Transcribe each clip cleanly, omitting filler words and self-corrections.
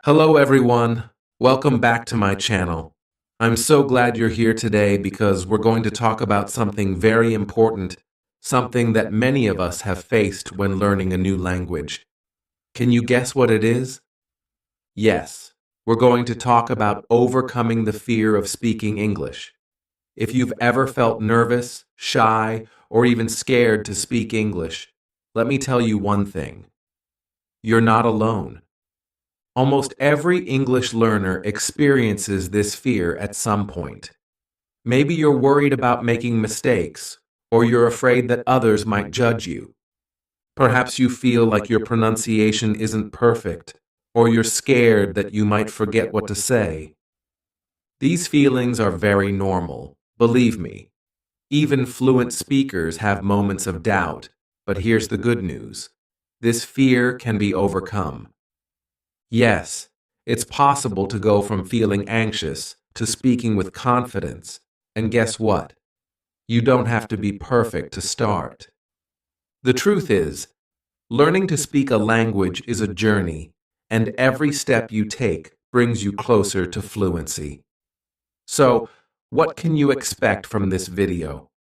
Hello everyone, welcome back to my channel. I'm so glad you're here today because we're going to talk about something very important, something that many of us have faced when learning a new language. Can you guess what it is? Yes, we're going to talk about overcoming the fear of speaking English. If you've ever felt nervous, shy, or even scared to speak English, let me tell you one thing. You're not alone. Almost every English learner experiences this fear at some point. Maybe you're worried about making mistakes, or you're afraid that others might judge you. Perhaps you feel like your pronunciation isn't perfect, or you're scared that you might forget what to say. These feelings are very normal, believe me. Even fluent speakers have moments of doubt, but here's the good news. This fear can be overcome. Yes, it's possible to go from feeling anxious to speaking with confidence. And guess what? You don't have to be perfect to start. The truth is, learning to speak a language is a journey, and every step you take brings you closer to fluency. So, what can you expect from this video?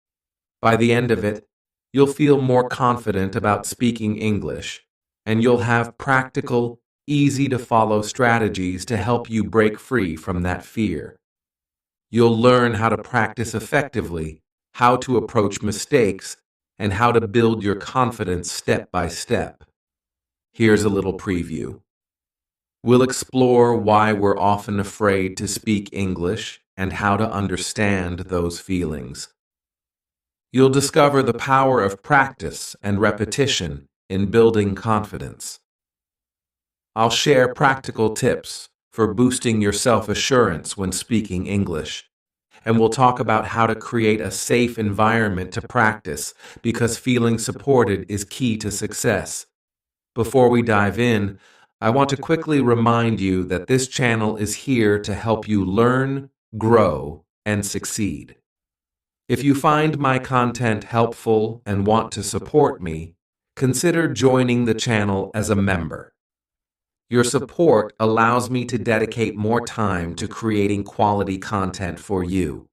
By the end of it, you'll feel more confident about speaking English, and you'll have practical, easy-to-follow strategies to help you break free from that fear. You'll learn how to practice effectively, how to approach mistakes, and how to build your confidence step by step. Here's a little preview. We'll explore why we're often afraid to speak English and how to understand those feelings. You'll discover the power of practice and repetition in building confidence. I'll share practical tips for boosting your self-assurance when speaking English. And we'll talk about how to create a safe environment to practice because feeling supported is key to success. Before we dive in, I want to quickly remind you that this channel is here to help you learn, grow, and succeed. If you find my content helpful and want to support me, consider joining the channel as a member. Your support allows me to dedicate more time to creating quality content for you.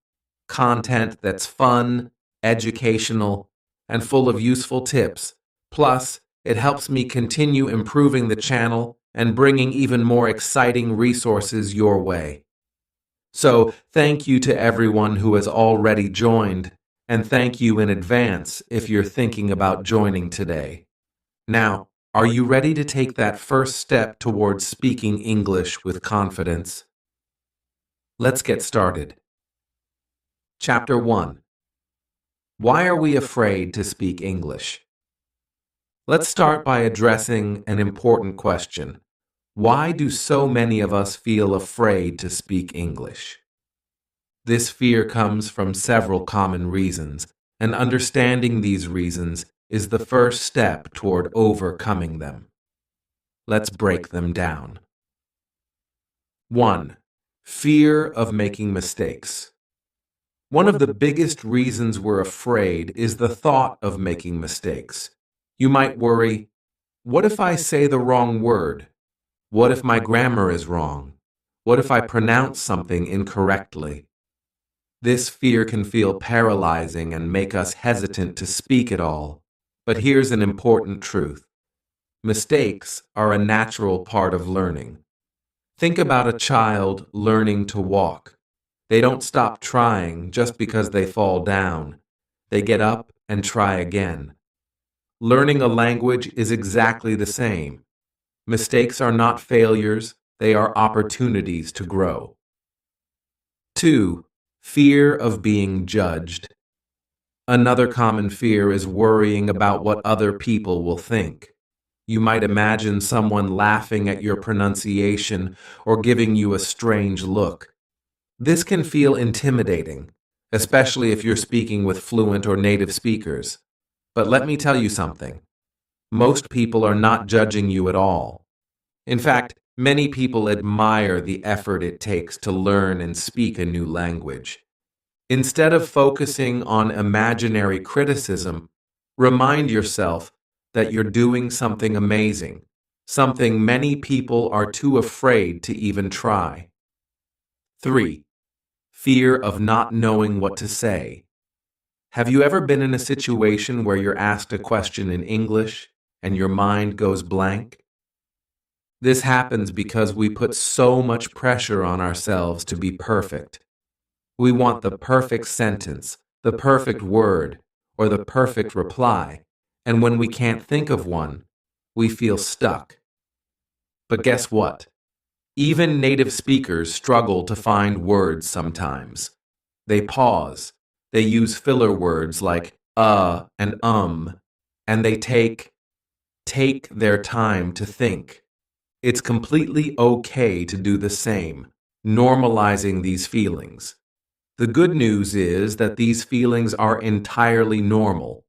Content that's fun, educational, and full of useful tips. Plus, it helps me continue improving the channel and bringing even more exciting resources your way. So, thank you to everyone who has already joined, and thank you in advance if you're thinking about joining today. Now, are you ready to take that first step towards speaking English with confidence? Let's get started. Chapter 1. Why are we afraid to speak English? Let's start by addressing an important question. Why do so many of us feel afraid to speak English? This fear comes from several common reasons, and understanding these reasons is the first step toward overcoming them. Let's break them down. 1. Fear of making mistakes. One of the biggest reasons we're afraid is the thought of making mistakes. You might worry, what if I say the wrong word? What if my grammar is wrong? What if I pronounce something incorrectly? This fear can feel paralyzing and make us hesitant to speak at all. But here's an important truth. Mistakes are a natural part of learning. Think about a child learning to walk. They don't stop trying just because they fall down. They get up and try again. Learning a language is exactly the same. Mistakes are not failures, they are opportunities to grow. 2. Fear of being judged. Another common fear is worrying about what other people will think. You might imagine someone laughing at your pronunciation or giving you a strange look. This can feel intimidating, especially if you're speaking with fluent or native speakers. But let me tell you something. Most people are not judging you at all. In fact, many people admire the effort it takes to learn and speak a new language. Instead of focusing on imaginary criticism, remind yourself that you're doing something amazing. something many people are too afraid to even try. 3. Fear of not knowing what to say. Have you ever been in a situation where you're asked a question in English and your mind goes blank? This happens because we put so much pressure on ourselves to be perfect. We want the perfect sentence, the perfect word, or the perfect reply, and when we can't think of one, we feel stuck. But guess what? Even native speakers struggle to find words sometimes. They pause, they use filler words like and and they take their time to think. It's completely okay to do the same, normalizing these feelings. The good news is that these feelings are entirely normal.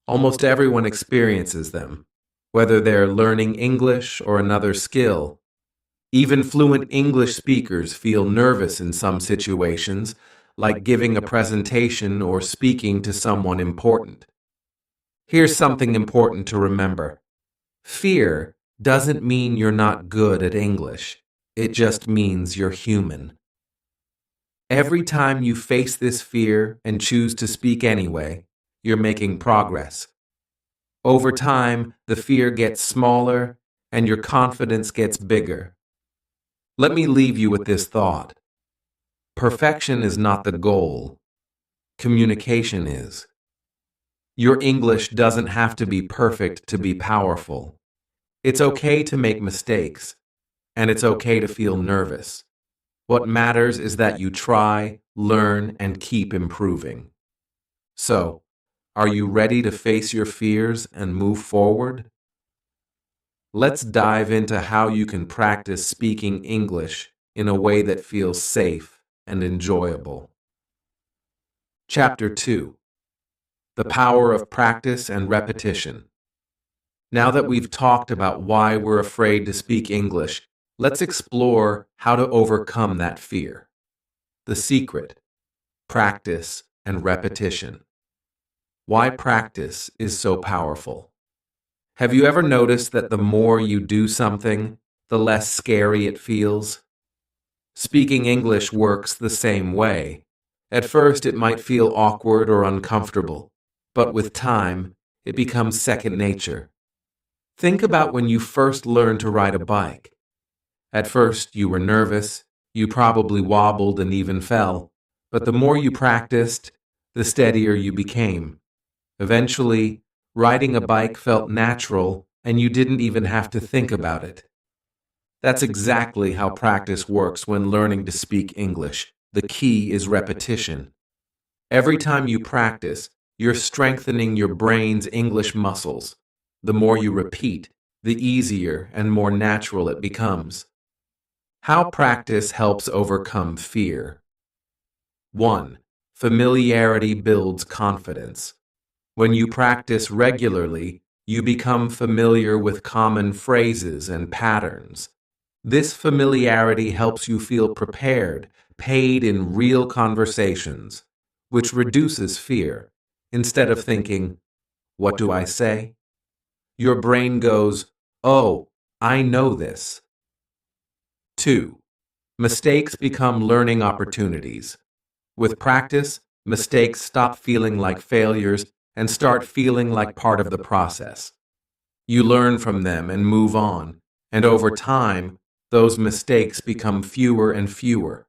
Almost everyone experiences them, whether they're learning English or another skill. Even fluent English speakers feel nervous in some situations, like giving a presentation or speaking to someone important. Here's something important to remember. Fear doesn't mean you're not good at English. It just means you're human. Every time you face this fear and choose to speak anyway, you're making progress. Over time, the fear gets smaller and your confidence gets bigger. Let me leave you with this thought. Perfection is not the goal. Communication is. Your English doesn't have to be perfect to be powerful. It's okay to make mistakes, and it's okay to feel nervous. What matters is that you try, learn, and keep improving. So, are you ready to face your fears and move forward? Let's dive into how you can practice speaking English in a way that feels safe and enjoyable. Chapter 2: The Power of Practice and Repetition. Now that we've talked about why we're afraid to speak English, let's explore how to overcome that fear. The secret: practice and repetition. Why practice is so powerful. Have you ever noticed that the more you do something, the less scary it feels? Speaking English works the same way. At first, it might feel awkward or uncomfortable, but with time, it becomes second nature. Think about when you first learned to ride a bike. At first, you were nervous, you probably wobbled and even fell, but the more you practiced, the steadier you became. Eventually, riding a bike felt natural and you didn't even have to think about it. That's exactly how practice works when learning to speak English. The key is repetition. Every time you practice, you're strengthening your brain's English muscles. The more you repeat, the easier and more natural it becomes. How practice helps overcome fear. 1. Familiarity builds confidence. When you practice regularly, you become familiar with common phrases and patterns. This familiarity helps you feel prepared, paid in real conversations, which reduces fear. Instead of thinking, "What do I say?" your brain goes, "Oh, I know this." 2. Mistakes become learning opportunities. With practice, mistakes stop feeling like failures and start feeling like part of the process. You learn from them and move on, and over time, those mistakes become fewer and fewer.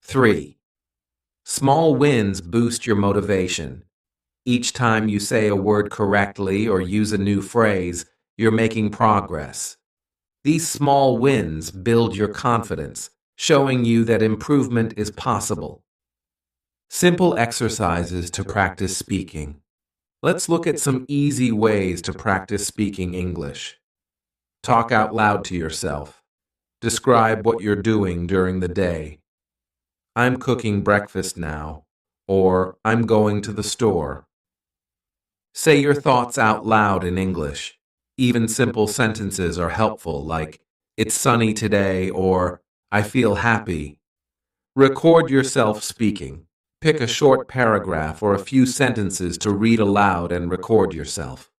3. Small wins boost your motivation. Each time you say a word correctly or use a new phrase, you're making progress. These small wins build your confidence, showing you that improvement is possible. Simple exercises to practice speaking. Let's look at some easy ways to practice speaking English. Talk out loud to yourself. Describe what you're doing during the day. "I'm cooking breakfast now," or "I'm going to the store." Say your thoughts out loud in English. Even simple sentences are helpful, like, "It's sunny today," or "I feel happy." Record yourself speaking. Pick a short paragraph or a few sentences to read aloud and record yourself.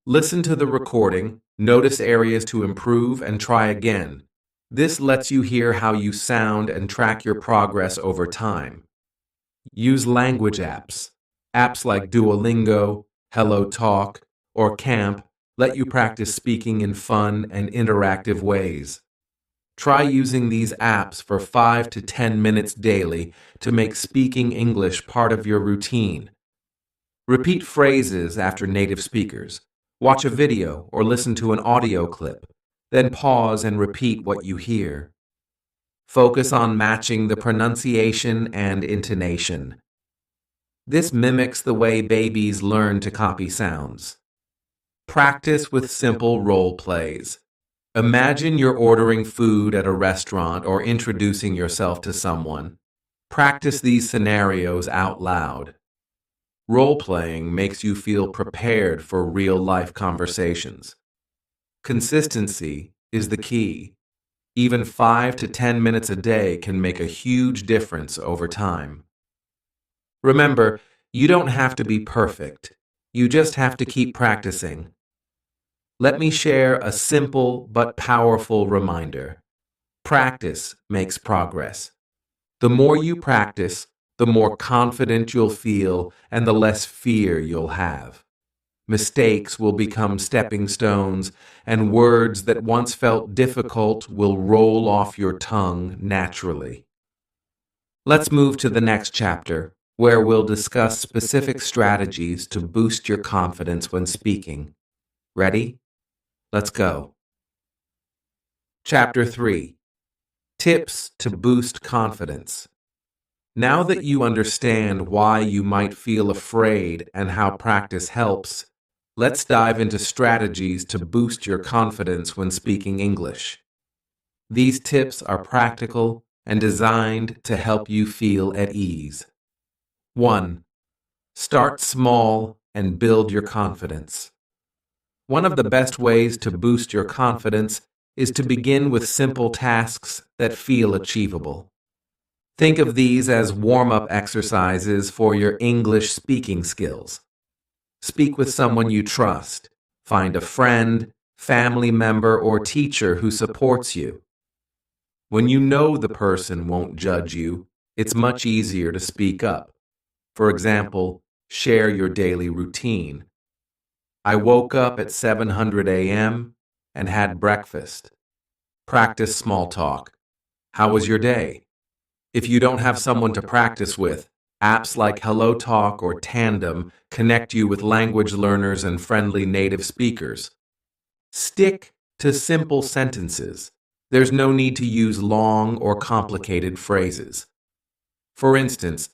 Listen to the recording Notice areas to improve and try again. This lets you hear how you sound and track your progress over time. Use language apps. Apps like Duolingo, Hello Talk, or Camp let you practice speaking in fun and interactive ways. Try using these apps for 5 to 10 minutes daily to make speaking English part of your routine. Repeat phrases after native speakers. Watch a video or listen to an audio clip. Then pause and repeat what you hear. Focus on matching the pronunciation and intonation. This mimics the way babies learn to copy sounds. Practice with simple role plays. Imagine you're ordering food at a restaurant or introducing yourself to someone. Practice these scenarios out loud. Role-playing makes you feel prepared for real-life conversations. Consistency is the key. Even 5 to 10 minutes a day can make a huge difference over time. Remember, you don't have to be perfect. You just have to keep practicing. Let me share a simple but powerful reminder. Practice makes progress. The more you practice, the more confident you'll feel and the less fear you'll have. Mistakes will become stepping stones, and words that once felt difficult will roll off your tongue naturally. Let's move to the next chapter, where we'll discuss specific strategies to boost your confidence when speaking. Ready? Let's go. Chapter 3. Tips to boost confidence. Now that you understand why you might feel afraid and how practice helps, let's dive into strategies to boost your confidence when speaking English. These tips are practical and designed to help you feel at ease. 1. Start small and build your confidence. One of the best ways to boost your confidence is to begin with simple tasks that feel achievable. Think of these as warm-up exercises for your English speaking skills. Speak with someone you trust. Find a friend, family member, or teacher who supports you. When you know the person won't judge you, it's much easier to speak up. For example, share your daily routine. I woke up at 7:00 a.m. and had breakfast. Practice small talk. How was your day? If you don't have someone to practice with, apps like Hello Talk or Tandem connect you with language learners and friendly native speakers. Stick to simple sentences. There's no need to use long or complicated phrases. For instance,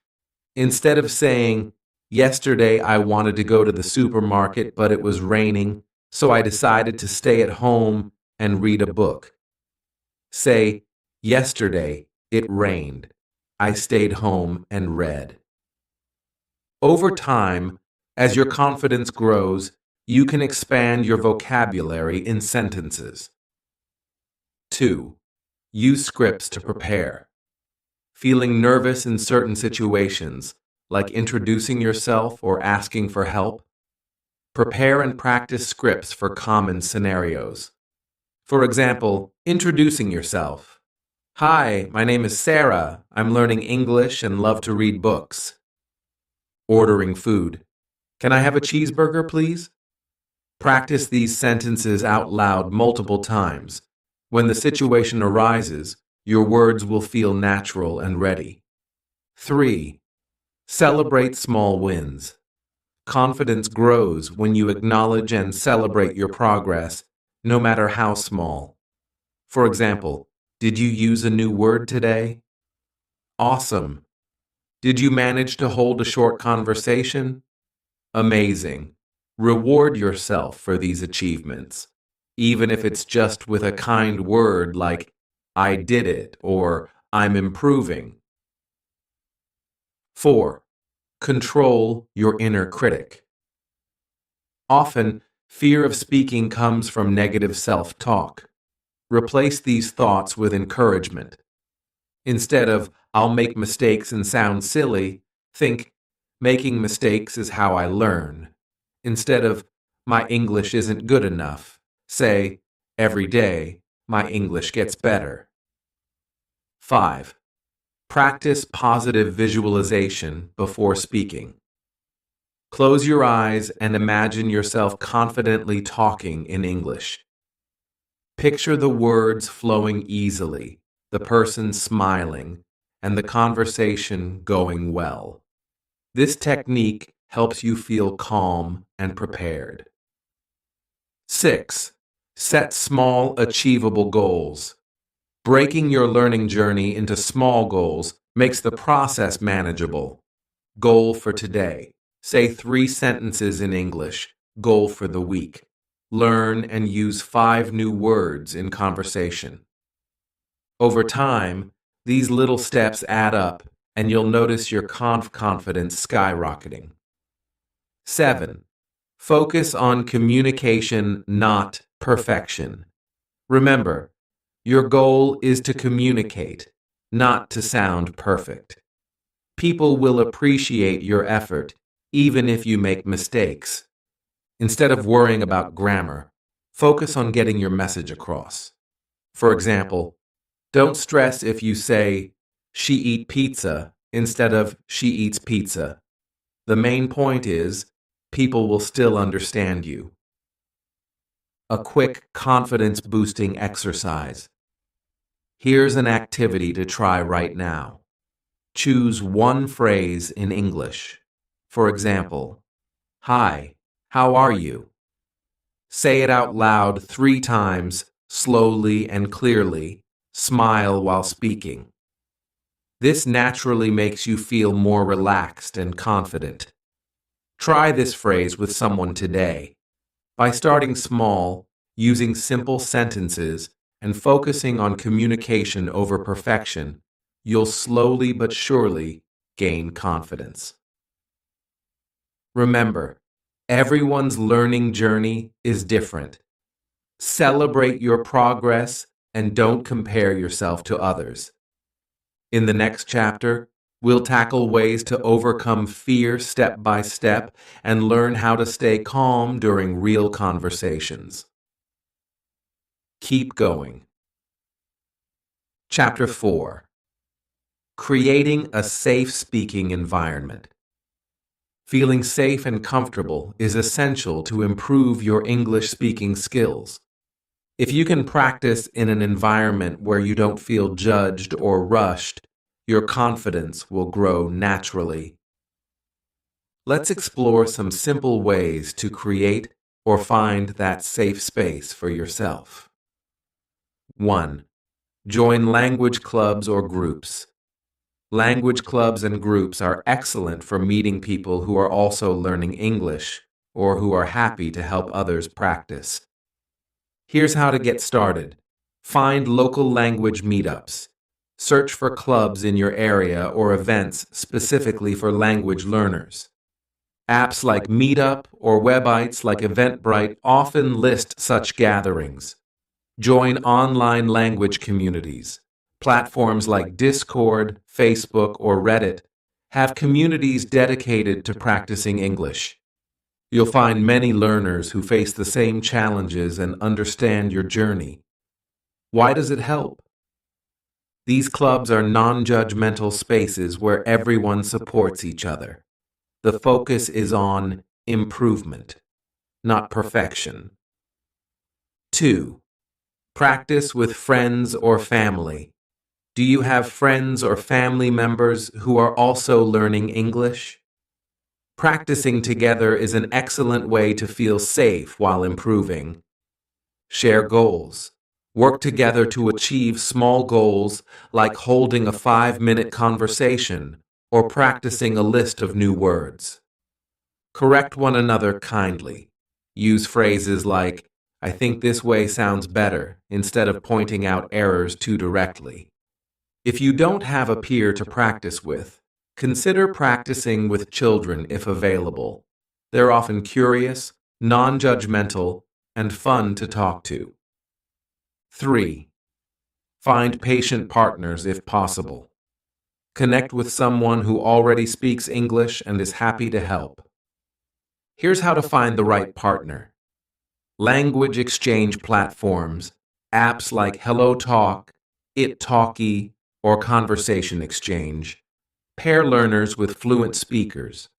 instead of saying, "Yesterday I wanted to go to the supermarket, but it was raining, so I decided to stay at home and read a book," say, "Yesterday it rained. I stayed home and read." Over time, as your confidence grows, you can expand your vocabulary in sentences. 2. Use scripts to prepare. Feeling nervous in certain situations, like introducing yourself or asking for help? Prepare and practice scripts for common scenarios. For example, introducing yourself. "Hi, my name is Sarah. I'm learning English and love to read books." Ordering food. "Can I have a cheeseburger, please?" Practice these sentences out loud multiple times. When the situation arises, your words will feel natural and ready. 3. Celebrate small wins. Confidence grows when you acknowledge and celebrate your progress, no matter how small. For example, did you use a new word today? Awesome. Did you manage to hold a short conversation? Amazing. Reward yourself for these achievements, even if it's just with a kind word like, "I did it," or "I'm improving." 4. Control your inner critic. Often, fear of speaking comes from negative self-talk. Replace these thoughts with encouragement. Instead of, "I'll make mistakes and sound silly," think, "Making mistakes is how I learn." Instead of, "My English isn't good enough," Say, every day, my English gets better. 5. Practice positive visualization before speaking. Close your eyes and imagine yourself confidently talking in English. Picture the words flowing easily, the person smiling, and the conversation going well. This technique helps you feel calm and prepared. 6. Set small, achievable goals. Breaking your learning journey into small goals makes the process manageable. Goal for today. Say 3 sentences in English. Goal for the week. Learn and use 5 new words in conversation. Over time, these little steps add up, and you'll notice your confidence skyrocketing. 7. Focus on communication, not perfection. Remember, your goal is to communicate, not to sound perfect. People will appreciate your effort, even if you make mistakes. Instead of worrying about grammar, focus on getting your message across. For example, don't stress if you say, she eat pizza, instead of she eats pizza. The main point is, people will still understand you. A quick confidence-boosting exercise. Here's an activity to try right now. Choose one phrase in English. For example, hi, how are you? Say it out loud 3 times, slowly and clearly. Smile while speaking. This naturally makes you feel more relaxed and confident. Try this phrase with someone today. By starting small, using simple sentences, and focusing on communication over perfection, you'll slowly but surely gain confidence. Remember, everyone's learning journey is different. Celebrate your progress and don't compare yourself to others. In the next chapter, we'll tackle ways to overcome fear step by step and learn how to stay calm during real conversations. Keep going. Chapter 4. Creating a safe speaking environment. Feeling safe and comfortable is essential to improve your English speaking skills. If you can practice in an environment where you don't feel judged or rushed, your confidence will grow naturally. Let's explore some simple ways to create or find that safe space for yourself. 1. Join language clubs or groups. Language clubs and groups are excellent for meeting people who are also learning English or who are happy to help others practice. Here's how to get started. Find local language meetups. Search for clubs in your area or events specifically for language learners. Apps like Meetup or websites like Eventbrite often list such gatherings. Join online language communities. Platforms like Discord, Facebook, or Reddit have communities dedicated to practicing English. You'll find many learners who face the same challenges and understand your journey. Why does it help? These clubs are non-judgmental spaces where everyone supports each other. The focus is on improvement, not perfection. 2. Practice with friends or family. Do you have friends or family members who are also learning English? Practicing together is an excellent way to feel safe while improving. Share goals. Work together to achieve small goals like holding a 5-minute conversation or practicing a list of new words. Correct one another kindly. Use phrases like, I think this way sounds better, instead of pointing out errors too directly. If you don't have a peer to practice with, consider practicing with children if available. They're often curious, non-judgmental, and fun to talk to. 3. Find patient partners if possible. Connect with someone who already speaks English and is happy to help. Here's how to find the right partner. Language exchange platforms, apps like HelloTalk, ItTalki, or Conversation Exchange, pair learners with fluent speakers.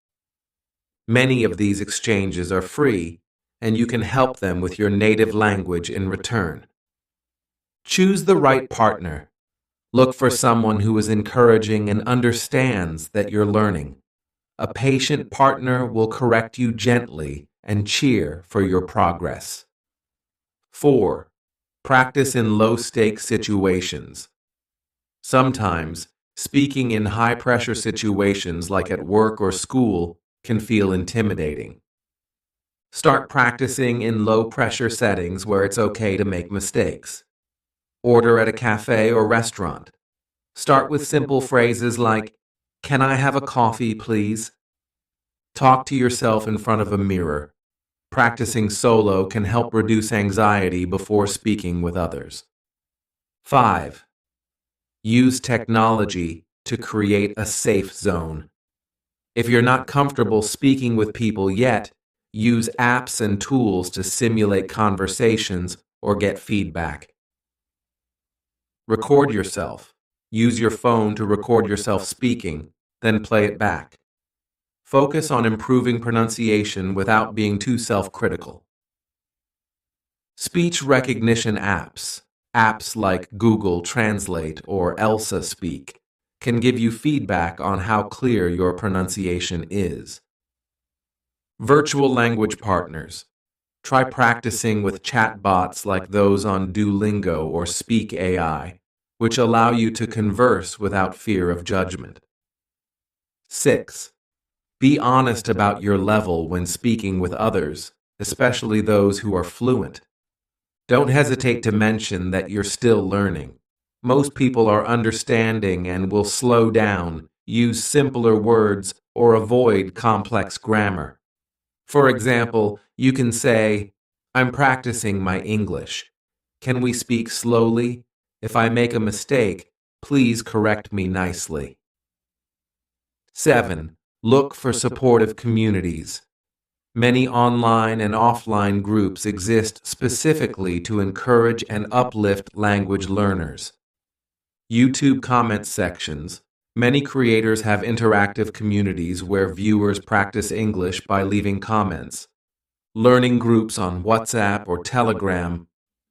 Many of these exchanges are free, and you can help them with your native language in return. Choose the right partner. Look for someone who is encouraging and understands that you're learning. A patient partner will correct you gently and cheer for your progress. 4. Practice in low-stakes situations. Sometimes, speaking in high-pressure situations like at work or school can feel intimidating. Start practicing in low-pressure settings where it's okay to make mistakes. Order at a cafe or restaurant. Start with simple phrases like, "Can I have a coffee, please?" Talk to yourself in front of a mirror. Practicing solo can help reduce anxiety before speaking with others. 5. Use technology to create a safe zone. If you're not comfortable speaking with people yet, use apps and tools to simulate conversations or get feedback. Record yourself. Use your phone to record yourself speaking, then play it back. Focus on improving pronunciation without being too self-critical. Speech recognition apps, apps like Google Translate or Elsa Speak, can give you feedback on how clear your pronunciation is. Virtual language partners. Try practicing with chatbots like those on Duolingo or Speak AI, which allow you to converse without fear of judgment. 6. Be honest about your level when speaking with others, especially those who are fluent. Don't hesitate to mention that you're still learning. Most people are understanding and will slow down, use simpler words, or avoid complex grammar. For example, you can say, "I'm practicing my English. Can we speak slowly? If I make a mistake, please correct me nicely." 7. Look for supportive communities. Many online and offline groups exist specifically to encourage and uplift language learners. YouTube comment sections. Many creators have interactive communities where viewers practice English by leaving comments. Learning groups on WhatsApp or Telegram.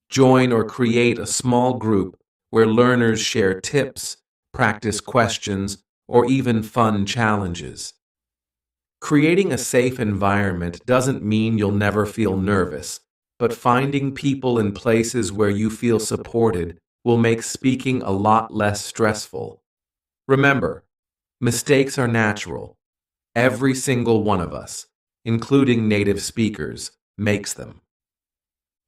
Join or create a small group where learners share tips, practice questions, or even fun challenges. Creating a safe environment doesn't mean you'll never feel nervous, but finding people in places where you feel supported will make speaking a lot less stressful. Remember, mistakes are natural. Every single one of us, including native speakers, makes them.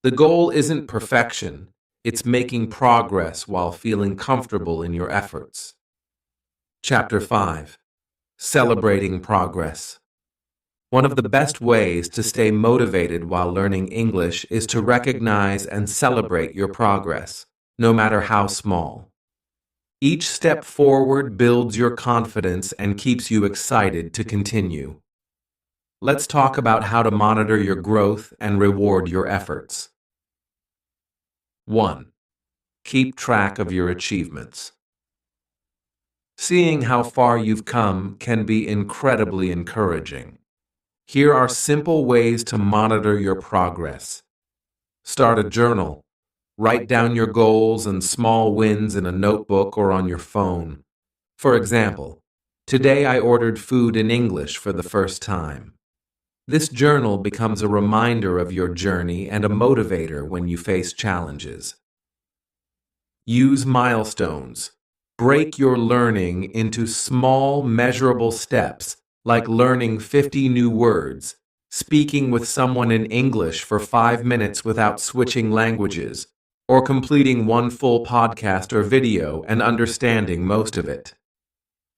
The goal isn't perfection, it's making progress while feeling comfortable in your efforts. Chapter 5. Celebrating progress. One of the best ways to stay motivated while learning English is to recognize and celebrate your progress, no matter how small. Each step forward builds your confidence and keeps you excited to continue. Let's talk about how to monitor your growth and reward your efforts. 1. Keep track of your achievements. Seeing how far you've come can be incredibly encouraging. Here are simple ways to monitor your progress. Start a journal. Write down your goals and small wins in a notebook or on your phone. For example, today I ordered food in English for the first time. This journal becomes a reminder of your journey and a motivator when you face challenges. Use milestones. Break your learning into small, measurable steps, like learning 50 new words, speaking with someone in English for 5 minutes without switching languages, or completing one full podcast or video and understanding most of it.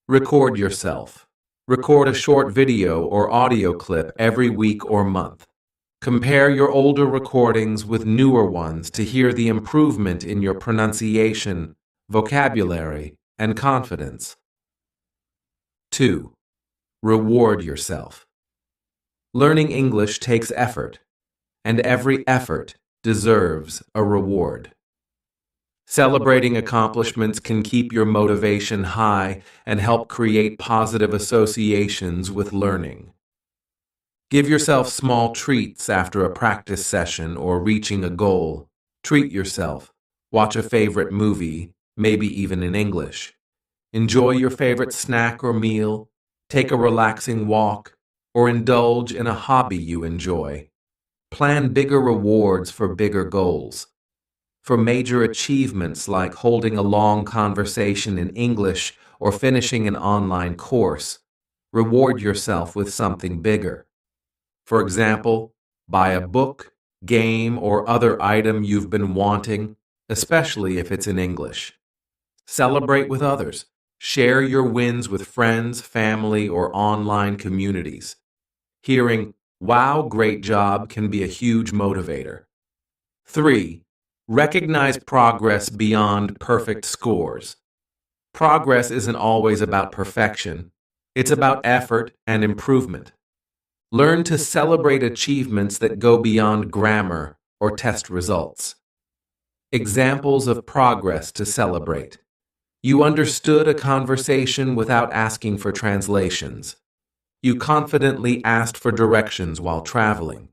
Record yourself. Record a short video or audio clip every week or month. Compare your older recordings with newer ones to hear the improvement in your pronunciation, vocabulary, and confidence. 2. Reward yourself. Learning English takes effort, and every effort deserves a reward. Celebrating accomplishments can keep your motivation high and help create positive associations with learning. Give yourself small treats after a practice session or reaching a goal. Treat yourself. Watch a favorite movie, maybe even in English. Enjoy your favorite snack or meal. Take a relaxing walk, or indulge in a hobby you enjoy. Plan bigger rewards for bigger goals. For major achievements like holding a long conversation in English or finishing an online course, reward yourself with something bigger. For example, buy a book, game, or other item you've been wanting, especially if it's in English. Celebrate with others. Share your wins with friends, family, or online communities. Hearing, "Wow, great job," can be a huge motivator. 3. Recognize progress beyond perfect scores. Progress isn't always about perfection. It's about effort and improvement. Learn to celebrate achievements that go beyond grammar or test results. Examples of progress to celebrate. You understood a conversation without asking for translations. You confidently asked for directions while traveling.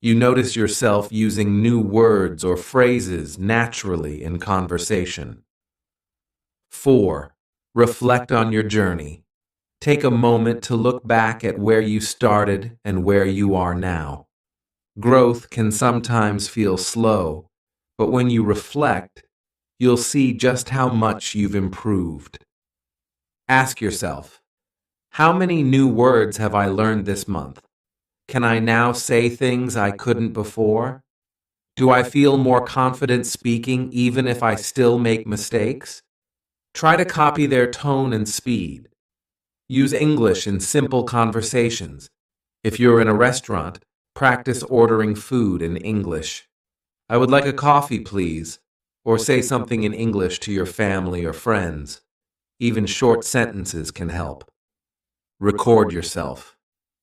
You notice yourself using new words or phrases naturally in conversation. 4. Reflect on your journey. Take a moment to look back at where you started and where you are now. Growth can sometimes feel slow, but when you reflect, you'll see just how much you've improved. Ask yourself, how many new words have I learned this month? Can I now say things I couldn't before? Do I feel more confident speaking even if I still make mistakes? Try to copy their tone and speed. Use English in simple conversations. If you're in a restaurant, practice ordering food in English. "I would like a coffee, please," or say something in English to your family or friends. Even short sentences can help. Record yourself.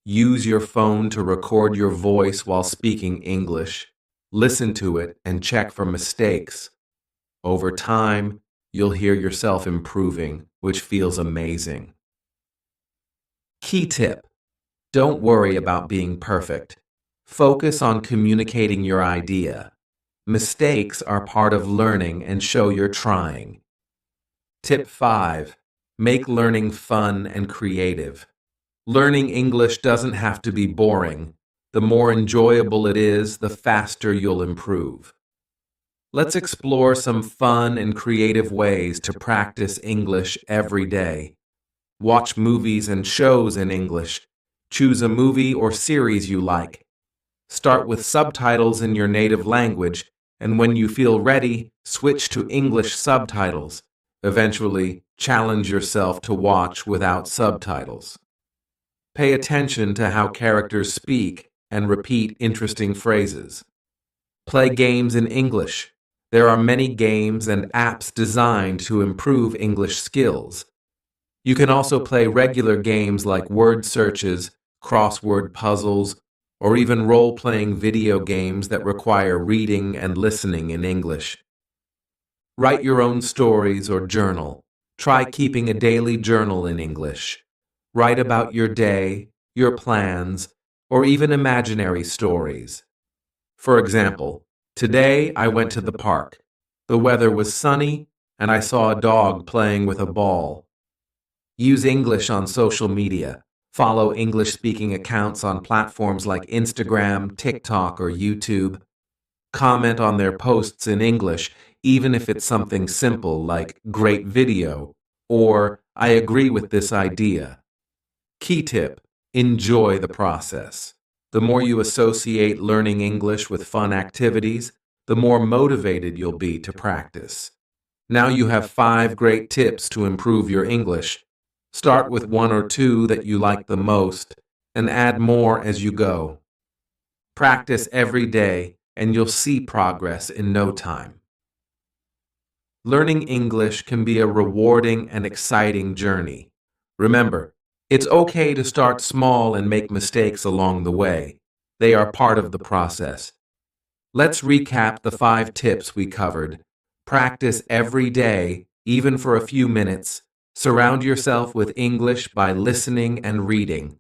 Use your phone to record your voice while speaking English. Listen to it and check for mistakes. Over time, you'll hear yourself improving, which feels amazing. Key tip: don't worry about being perfect. Focus on communicating your idea. Mistakes are part of learning and show you're trying. Tip 5. Make learning fun and creative. Learning English doesn't have to be boring. The more enjoyable it is, the faster you'll improve. Let's explore some fun and creative ways to practice English every day. Watch movies and shows in English. Choose a movie or series you like. Start with subtitles in your native language, and when you feel ready, switch to English subtitles. Eventually, challenge yourself to watch without subtitles. Pay attention to how characters speak and repeat interesting phrases. Play games in English. There are many games and apps designed to improve English skills. You can also play regular games like word searches, crossword puzzles, or even role-playing video games that require reading and listening in English. Write your own stories or journal. Try keeping a daily journal in English. Write about your day, your plans, or even imaginary stories. For example, today I went to the park. The weather was sunny, and I saw a dog playing with a ball. Use English on social media. Follow English-speaking accounts on platforms like Instagram, TikTok, or YouTube. Comment on their posts in English, even if it's something simple like "great video" or "I agree with this idea." Key tip: enjoy the process. The more you associate learning English with fun activities, the more motivated you'll be to practice. Now you have 5 great tips to improve your English. Start with 1 or 2 that you like the most, and add more as you go. Practice every day, and you'll see progress in no time. Learning English can be a rewarding and exciting journey. Remember, it's okay to start small and make mistakes along the way. They are part of the process. Let's recap the 5 tips we covered. Practice every day, even for a few minutes. Surround yourself with English by listening and reading.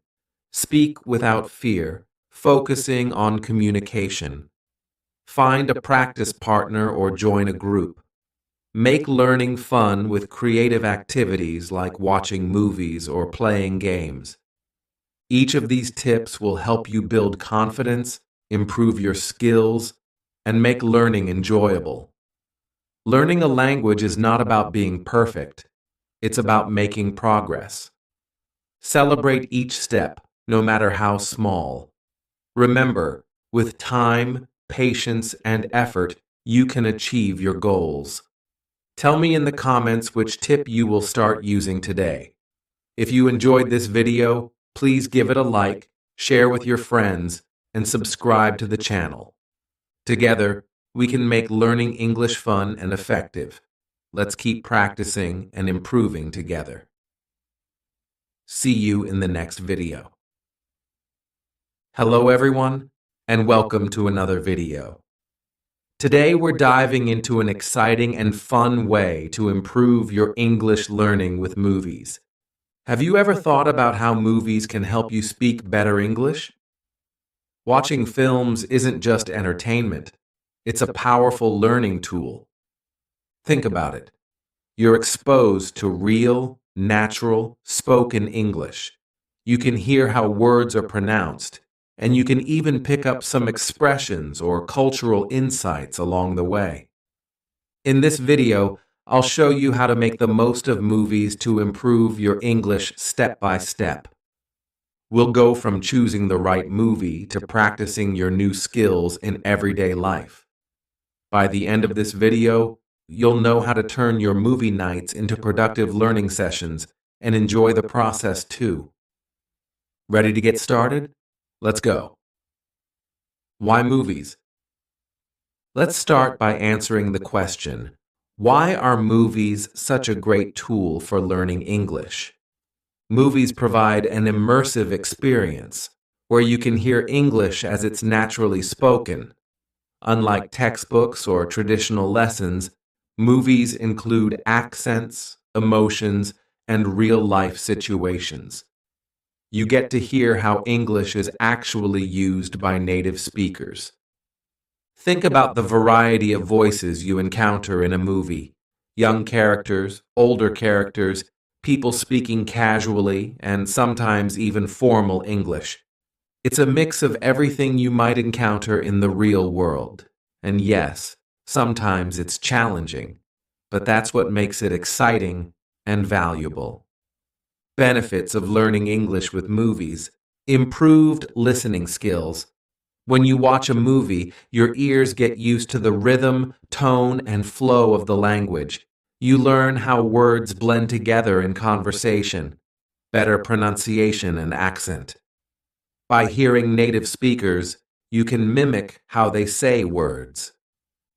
Speak without fear, focusing on communication. Find a practice partner or join a group. Make learning fun with creative activities like watching movies or playing games. Each of these tips will help you build confidence, improve your skills, and make learning enjoyable. Learning a language is not about being perfect. It's about making progress. Celebrate each step, no matter how small. Remember, with time, patience, and effort, you can achieve your goals. Tell me in the comments which tip you will start using today. If you enjoyed this video, please give it a like, share with your friends, and subscribe to the channel. Together, we can make learning English fun and effective. Let's keep practicing and improving together. See you in the next video. Hello everyone, and welcome to another video. Today we're diving into an exciting and fun way to improve your English learning with movies. Have you ever thought about how movies can help you speak better English? Watching films isn't just entertainment, it's a powerful learning tool. Think about it. You're exposed to real, natural, spoken English. You can hear how words are pronounced, and you can even pick up some expressions or cultural insights along the way. In this video, I'll show you how to make the most of movies to improve your English step by step. We'll go from choosing the right movie to practicing your new skills in everyday life. By the end of this video, you'll know how to turn your movie nights into productive learning sessions and enjoy the process too. Ready to get started? Let's go. Why movies? Let's start by answering the question, why are movies such a great tool for learning English? Movies provide an immersive experience where you can hear English as it's naturally spoken. Unlike textbooks or traditional lessons, movies include accents, emotions, and real-life situations. You get to hear how English is actually used by native speakers. Think about the variety of voices you encounter in a movie. Young characters, older characters, people speaking casually, and sometimes even formal English. It's a mix of everything you might encounter in the real world. And yes, sometimes it's challenging, but that's what makes it exciting and valuable. Benefits of learning English with movies: improved listening skills. When you watch a movie, your ears get used to the rhythm, tone, and flow of the language. You learn how words blend together in conversation, better pronunciation and accent. By hearing native speakers, you can mimic how they say words.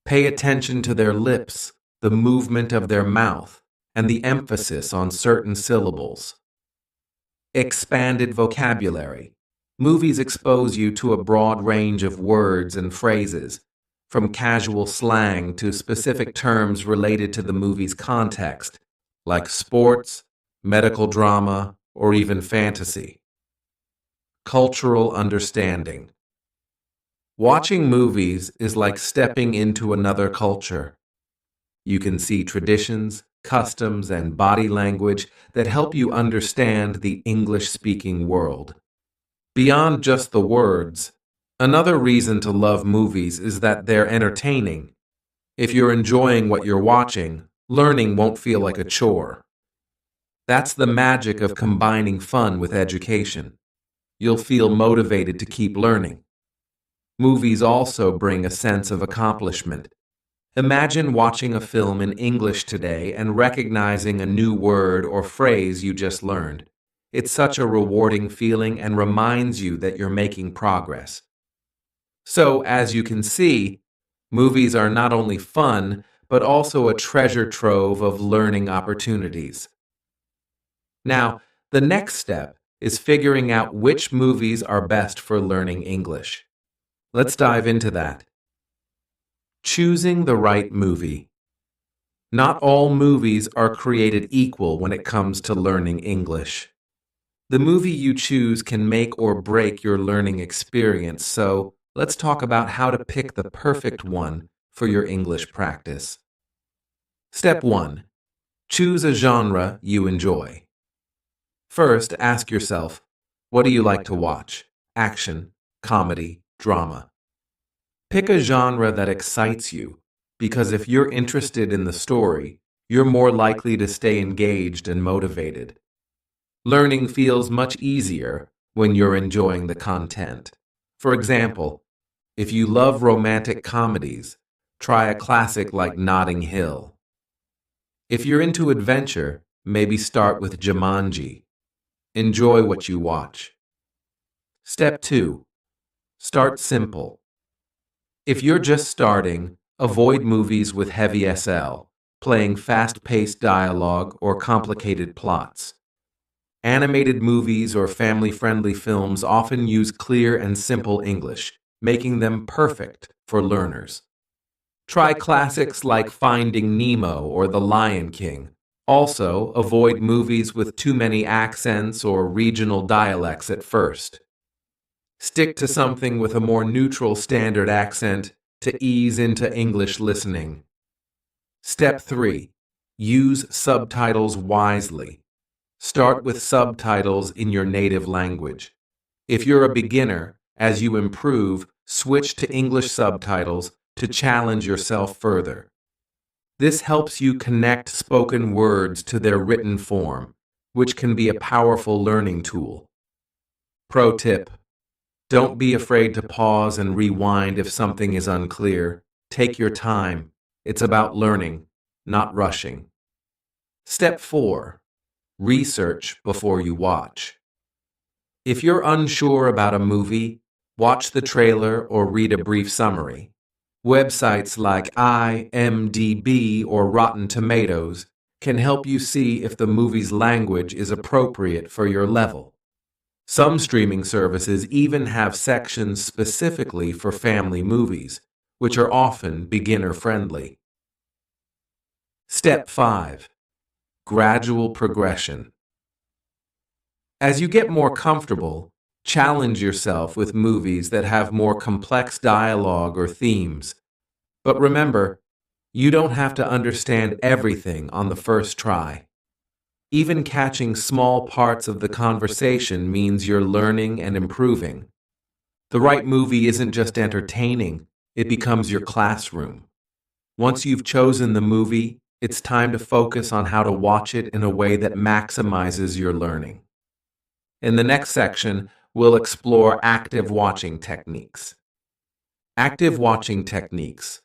Pay attention to their lips, the movement of their mouth, and the emphasis on certain syllables. Expanded vocabulary. Movies expose you to a broad range of words and phrases, from casual slang to specific terms related to the movie's context, like sports, medical drama, or even fantasy. Cultural understanding. Watching movies is like stepping into another culture. You can see traditions, customs, and body language that help you understand the English-speaking world. Beyond just the words, another reason to love movies is that they're entertaining. If you're enjoying what you're watching, learning won't feel like a chore. That's the magic of combining fun with education. You'll feel motivated to keep learning. Movies also bring a sense of accomplishment. Imagine watching a film in English today and recognizing a new word or phrase you just learned. It's such a rewarding feeling and reminds you that you're making progress. So, as you can see, movies are not only fun, but also a treasure trove of learning opportunities. Now, the next step is figuring out which movies are best for learning English. Let's dive into that. Choosing the right movie. Not all movies are created equal when it comes to learning English. The movie you choose can make or break your learning experience, so let's talk about how to pick the perfect one for your English practice. Step 1. Choose a genre you enjoy. First, ask yourself, what do you like to watch? Action, comedy, drama. Pick a genre that excites you, because if you're interested in the story, you're more likely to stay engaged and motivated. Learning feels much easier when you're enjoying the content. For example, if you love romantic comedies, try a classic like Notting Hill. If you're into adventure, maybe start with Jumanji. Enjoy what you watch. Step 2. Start simple. If you're just starting, avoid movies with heavy SL, playing fast-paced dialogue or complicated plots. Animated movies or family-friendly films often use clear and simple English, making them perfect for learners. Try classics like Finding Nemo or The Lion King. Also, avoid movies with too many accents or regional dialects at first. Stick to something with a more neutral standard accent to ease into English listening. Step 3. Use subtitles wisely. Start with subtitles in your native language. If you're a beginner, as you improve, switch to English subtitles to challenge yourself further. This helps you connect spoken words to their written form, which can be a powerful learning tool. Pro tip: don't be afraid to pause and rewind if something is unclear. Take your time. It's about learning, not rushing. Step 4. Research before you watch. If you're unsure about a movie, watch the trailer or read a brief summary. Websites like IMDb or Rotten Tomatoes can help you see if the movie's language is appropriate for your level. Some streaming services even have sections specifically for family movies, which are often beginner-friendly. Step 5. Gradual progression. As you get more comfortable, challenge yourself with movies that have more complex dialogue or themes. But remember, you don't have to understand everything on the first try. Even catching small parts of the conversation means you're learning and improving. The right movie isn't just entertaining, it becomes your classroom. Once you've chosen the movie, it's time to focus on how to watch it in a way that maximizes your learning. In the next section, we'll explore active watching techniques. Active watching techniques.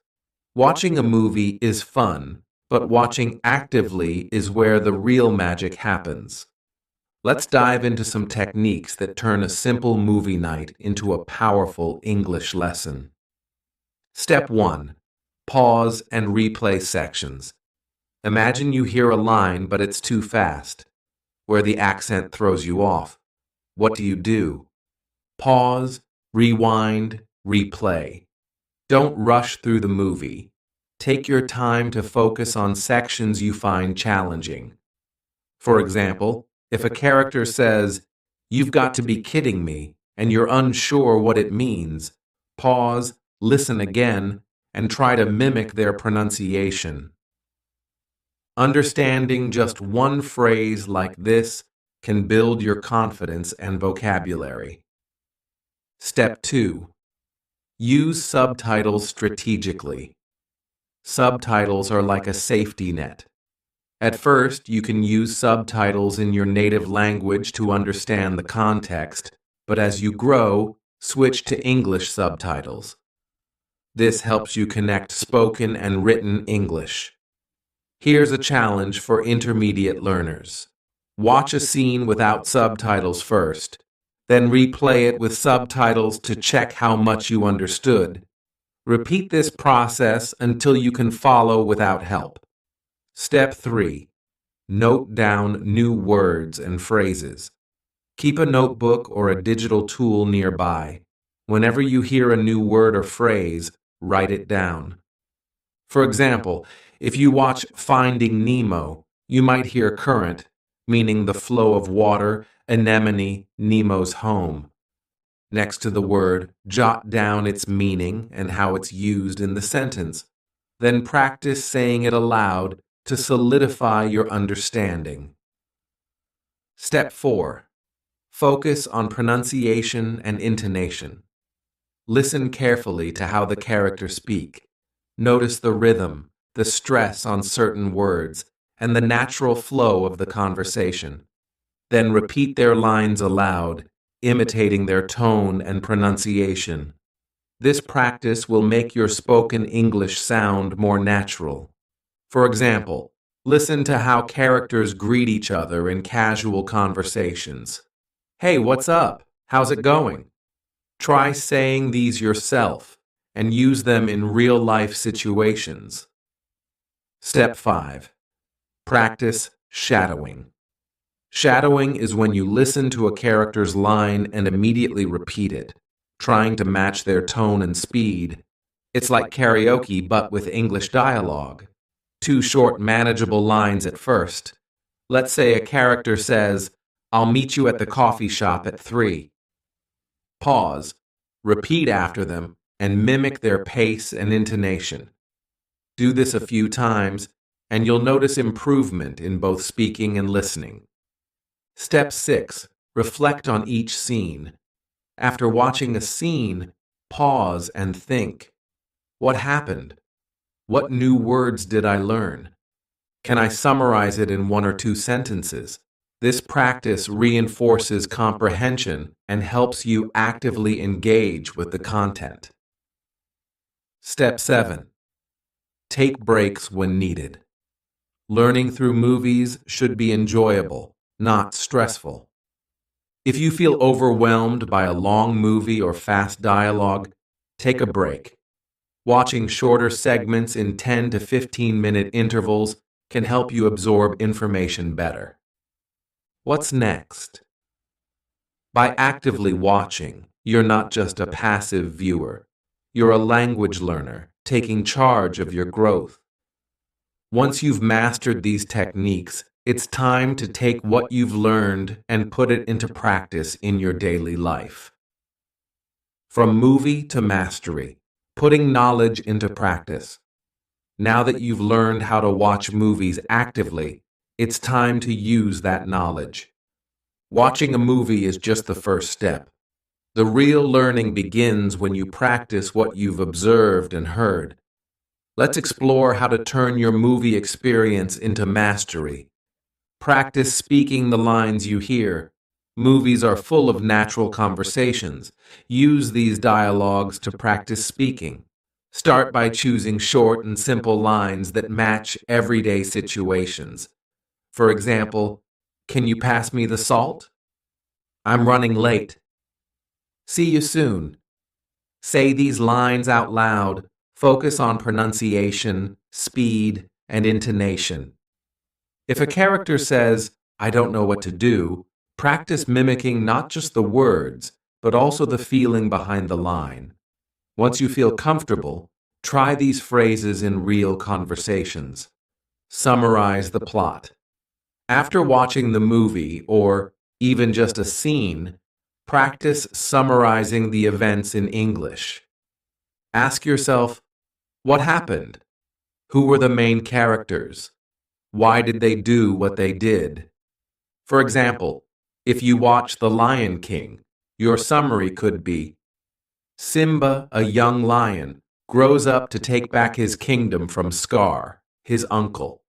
Watching a movie is fun, but watching actively is where the real magic happens. Let's dive into some techniques that turn a simple movie night into a powerful English lesson. Step 1. Pause and replay sections. Imagine you hear a line, but it's too fast, where the accent throws you off. What do? Pause, rewind, replay. Don't rush through the movie. Take your time to focus on sections you find challenging. For example, if a character says, "You've got to be kidding me," and you're unsure what it means, pause, listen again, and try to mimic their pronunciation. Understanding just one phrase like this can build your confidence and vocabulary. Step 2. Use subtitles strategically. Subtitles are like a safety net. At first, you can use subtitles in your native language to understand the context, but as you grow, switch to English subtitles. This helps you connect spoken and written English. Here's a challenge for intermediate learners. Watch a scene without subtitles first, then replay it with subtitles to check how much you understood. Repeat this process until you can follow without help. Step 3. Note down new words and phrases. Keep a notebook or a digital tool nearby. Whenever you hear a new word or phrase, write it down. For example, if you watch Finding Nemo, you might hear current, meaning the flow of water, anemone, Nemo's home. Next to the word, jot down its meaning and how it's used in the sentence. Then practice saying it aloud to solidify your understanding. Step 4. Focus on pronunciation and intonation. Listen carefully to how the characters speak. Notice the rhythm, the stress on certain words, and the natural flow of the conversation. Then repeat their lines aloud, imitating their tone and pronunciation. This practice will make your spoken English sound more natural. For example, listen to how characters greet each other in casual conversations. Hey, what's up? How's it going? Try saying these yourself and use them in real-life situations. Step 5. Practice shadowing. Shadowing is when you listen to a character's line and immediately repeat it, trying to match their tone and speed. It's like karaoke but with English dialogue. 2 short, manageable lines at first. Let's say a character says, "I'll meet you at the coffee shop at 3." Pause, repeat after them, and mimic their pace and intonation. Do this a few times, and you'll notice improvement in both speaking and listening. Step 6. Reflect on each scene. After watching a scene, pause and think. What happened? What new words did I learn? Can I summarize it in 1 or 2 sentences? This practice reinforces comprehension and helps you actively engage with the content. Step 7. Take breaks when needed. Learning through movies should be enjoyable, not stressful. If you feel overwhelmed by a long movie or fast dialogue, take a break. Watching shorter segments in 10 to 15-minute intervals can help you absorb information better. What's next? By actively watching, you're not just a passive viewer. You're a language learner, taking charge of your growth. Once you've mastered these techniques, it's time to take what you've learned and put it into practice in your daily life. From movie to mastery, putting knowledge into practice. Now that you've learned how to watch movies actively, it's time to use that knowledge. Watching a movie is just the first step. The real learning begins when you practice what you've observed and heard. Let's explore how to turn your movie experience into mastery. Practice speaking the lines you hear. Movies are full of natural conversations. Use these dialogues to practice speaking. Start by choosing short and simple lines that match everyday situations. For example, "Can you pass me the salt?" "I'm running late." "See you soon." Say these lines out loud. Focus on pronunciation, speed, and intonation. If a character says, "I don't know what to do," practice mimicking not just the words, but also the feeling behind the line. Once you feel comfortable, try these phrases in real conversations. Summarize the plot. After watching the movie, or even just a scene, practice summarizing the events in English. Ask yourself, what happened? Who were the main characters? Why did they do what they did? For example, if you watch The Lion King, your summary could be, Simba, a young lion, grows up to take back his kingdom from Scar, his uncle.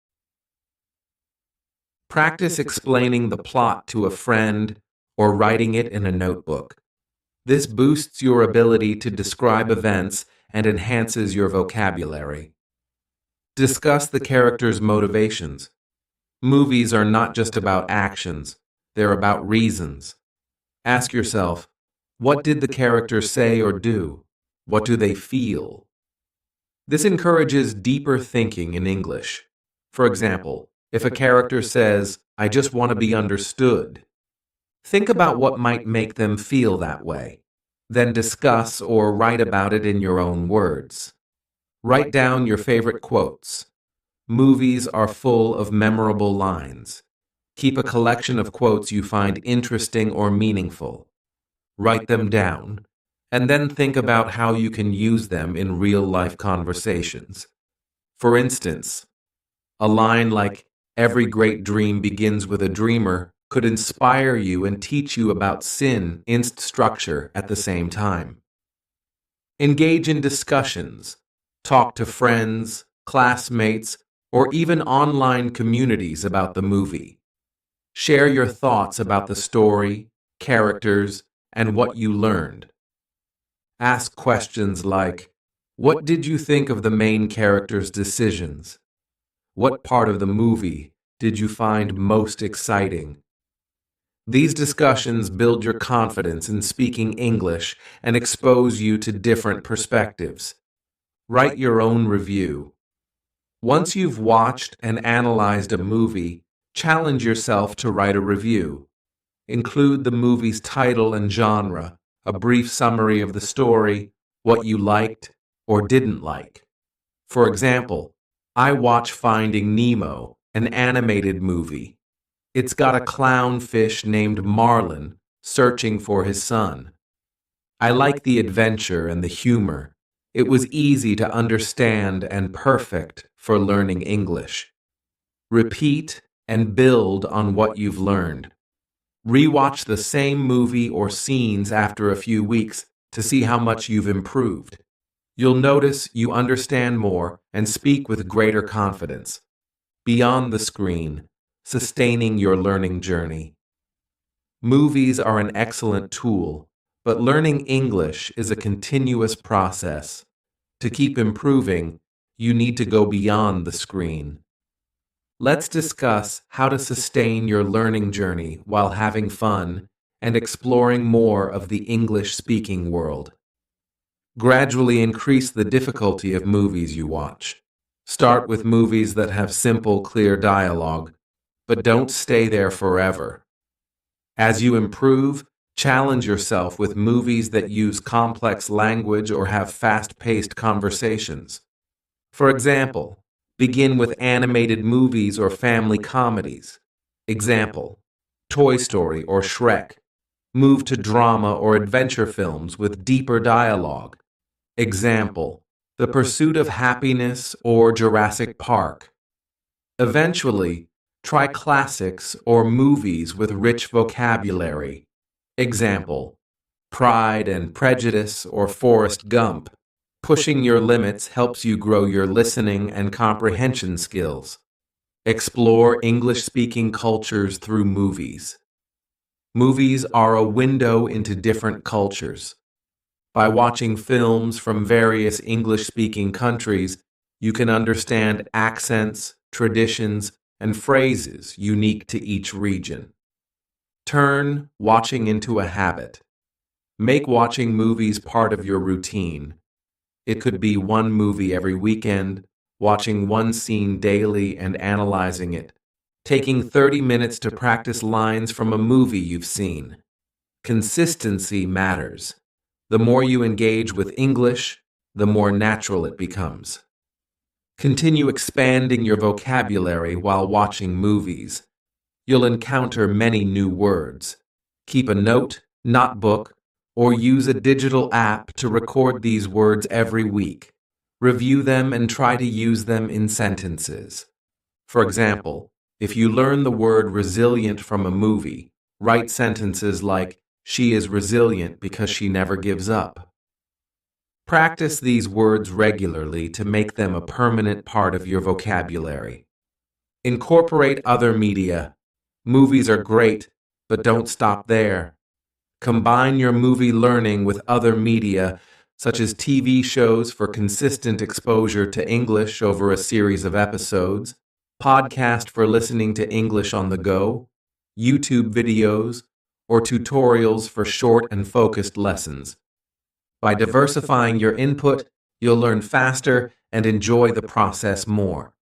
Practice explaining the plot to a friend or writing it in a notebook. This boosts your ability to describe events and enhances your vocabulary. Discuss the character's motivations. Movies are not just about actions, they're about reasons. Ask yourself, what did the character say or do? What do they feel? This encourages deeper thinking in English. For example, if a character says, "I just want to be understood," think about what might make them feel that way. Then discuss or write about it in your own words. Write down your favorite quotes. Movies are full of memorable lines. Keep a collection of quotes you find interesting or meaningful. Write them down, and then think about how you can use them in real-life conversations. For instance, a line like, "Every great dream begins with a dreamer," could inspire you and teach you about sin in structure at the same time. Engage in discussions. Talk to friends, classmates, or even online communities about the movie. Share your thoughts about the story, characters, and what you learned. Ask questions like, "What did you think of the main character's decisions? What part of the movie did you find most exciting?" These discussions build your confidence in speaking English and expose you to different perspectives. Write your own review. Once you've watched and analyzed a movie, challenge yourself to write a review. Include the movie's title and genre, a brief summary of the story, what you liked or didn't like. For example, I watch Finding Nemo, an animated movie. It's got a clownfish named Marlin searching for his son. I like the adventure and the humor. It was easy to understand and perfect for learning English. Repeat and build on what you've learned. Rewatch the same movie or scenes after a few weeks to see how much you've improved. You'll notice you understand more and speak with greater confidence. Beyond the screen, sustaining your learning journey. Movies are an excellent tool, but learning English is a continuous process. To keep improving, you need to go beyond the screen. Let's discuss how to sustain your learning journey while having fun and exploring more of the English-speaking world. Gradually increase the difficulty of movies you watch. Start with movies that have simple, clear dialogue, but don't stay there forever. As you improve, challenge yourself with movies that use complex language or have fast-paced conversations. For example, begin with animated movies or family comedies. Example, Toy Story or Shrek. Move to drama or adventure films with deeper dialogue. Example, The Pursuit of Happiness or Jurassic Park. Eventually, try classics or movies with rich vocabulary. Example, Pride and Prejudice or Forrest Gump. Pushing your limits helps you grow your listening and comprehension skills. Explore English-speaking cultures through movies. Movies are a window into different cultures. By watching films from various English-speaking countries, you can understand accents, traditions, and phrases unique to each region. Turn watching into a habit. Make watching movies part of your routine. It could be one movie every weekend, watching one scene daily and analyzing it, taking 30 minutes to practice lines from a movie you've seen. Consistency matters. The more you engage with English, the more natural it becomes. Continue expanding your vocabulary while watching movies. You'll encounter many new words. Keep a note, notebook, or use a digital app to record these words every week. Review them and try to use them in sentences. For example, if you learn the word resilient from a movie, write sentences like, "She is resilient because she never gives up." Practice these words regularly to make them a permanent part of your vocabulary. Incorporate other media. Movies are great, but don't stop there. Combine your movie learning with other media, such as TV shows for consistent exposure to English over a series of episodes, podcast for listening to English on the go, YouTube videos, or tutorials for short and focused lessons. By diversifying your input, you'll learn faster and enjoy the process more.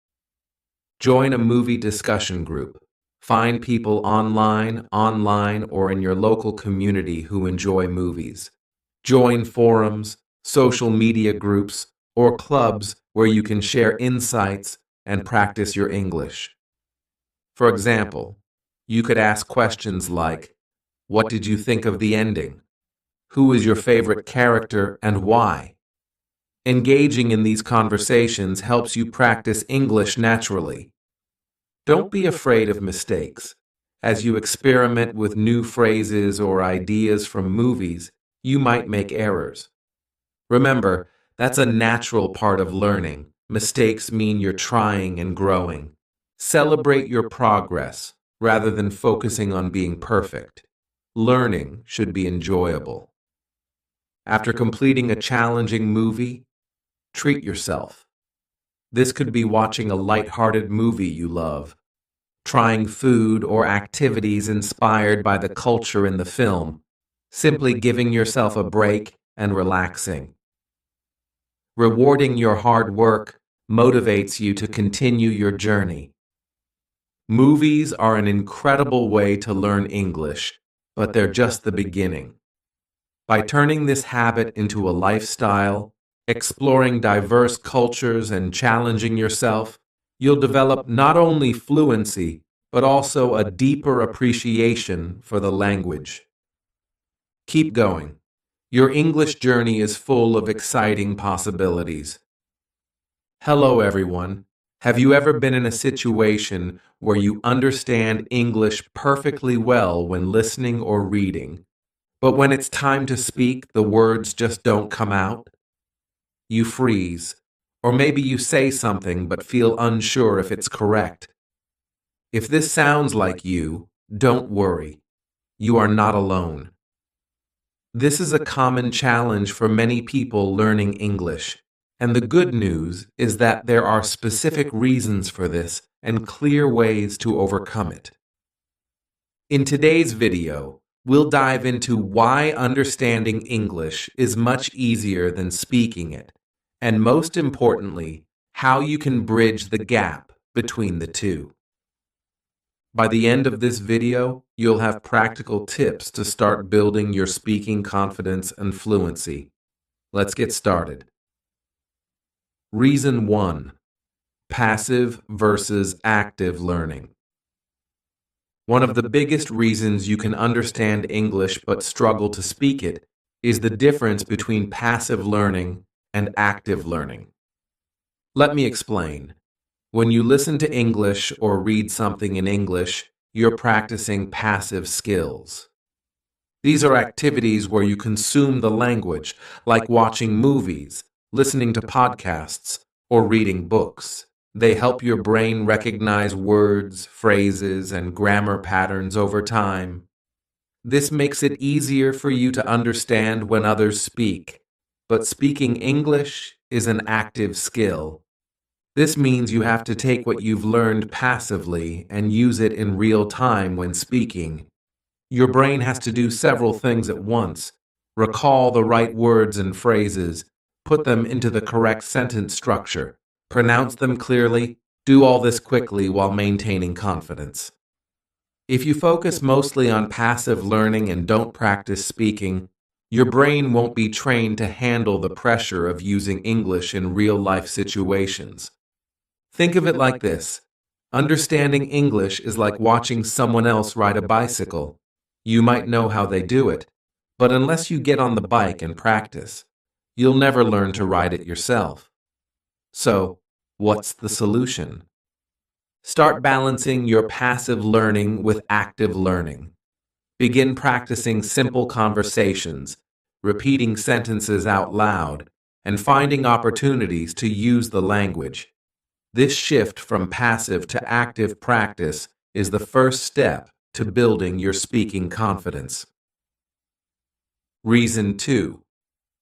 Join a movie discussion group. Find people online, or in your local community who enjoy movies. Join forums, social media groups, or clubs where you can share insights and practice your English. For example, you could ask questions like, "What did you think of the ending? Who is your favorite character and why?" Engaging in these conversations helps you practice English naturally. Don't be afraid of mistakes. As you experiment with new phrases or ideas from movies, you might make errors. Remember, that's a natural part of learning. Mistakes mean you're trying and growing. Celebrate your progress rather than focusing on being perfect. Learning should be enjoyable. After completing a challenging movie, treat yourself. This could be watching a light-hearted movie you love, trying food or activities inspired by the culture in the film, simply giving yourself a break and relaxing. Rewarding your hard work motivates you to continue your journey. Movies are an incredible way to learn English, but they're just the beginning. By turning this habit into a lifestyle, exploring diverse cultures and challenging yourself, you'll develop not only fluency, but also a deeper appreciation for the language. Keep going. Your English journey is full of exciting possibilities. Hello, everyone. Have you ever been in a situation where you understand English perfectly well when listening or reading, but when it's time to speak, the words just don't come out? You freeze, or maybe you say something but feel unsure if it's correct. If this sounds like you, don't worry. You are not alone. This is a common challenge for many people learning English, and the good news is that there are specific reasons for this and clear ways to overcome it. In today's video, we'll dive into why understanding English is much easier than speaking it, and most importantly, how you can bridge the gap between the two. By the end of this video, you'll have practical tips to start building your speaking confidence and fluency. Let's get started. Reason 1. Passive versus active learning. One of the biggest reasons you can understand English but struggle to speak it is the difference between passive learning and active learning. Let me explain. When you listen to English or read something in English, you're practicing passive skills. These are activities where you consume the language, like watching movies, listening to podcasts, or reading books. They help your brain recognize words, phrases, and grammar patterns over time. This makes it easier for you to understand when others speak. But speaking English is an active skill. This means you have to take what you've learned passively and use it in real time when speaking. Your brain has to do several things at once: recall the right words and phrases, put them into the correct sentence structure, pronounce them clearly, do all this quickly while maintaining confidence. If you focus mostly on passive learning and don't practice speaking, your brain won't be trained to handle the pressure of using English in real-life situations. Think of it like this. Understanding English is like watching someone else ride a bicycle. You might know how they do it, but unless you get on the bike and practice, you'll never learn to ride it yourself. So, what's the solution? Start balancing your passive learning with active learning. Begin practicing simple conversations, repeating sentences out loud, and finding opportunities to use the language. This shift from passive to active practice is the first step to building your speaking confidence. Reason 2.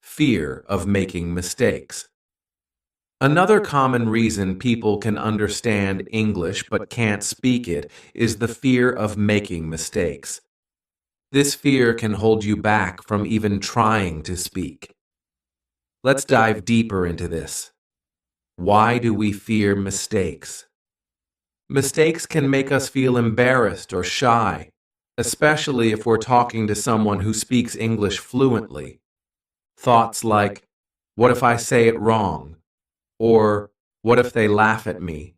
Fear of making mistakes. Another common reason people can understand English but can't speak it is the fear of making mistakes. This fear can hold you back from even trying to speak. Let's dive deeper into this. Why do we fear mistakes? Mistakes can make us feel embarrassed or shy, especially if we're talking to someone who speaks English fluently. Thoughts like, what if I say it wrong? Or, what if they laugh at me?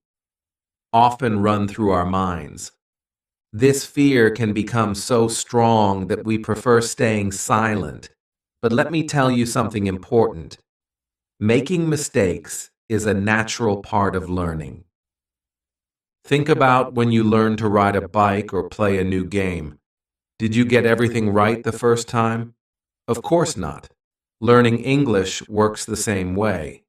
Often run through our minds. This fear can become so strong that we prefer staying silent. But let me tell you something important. Making mistakes is a natural part of learning. Think about when you learn to ride a bike or play a new game. Did you get everything right the first time? Of course not. Learning English works the same way.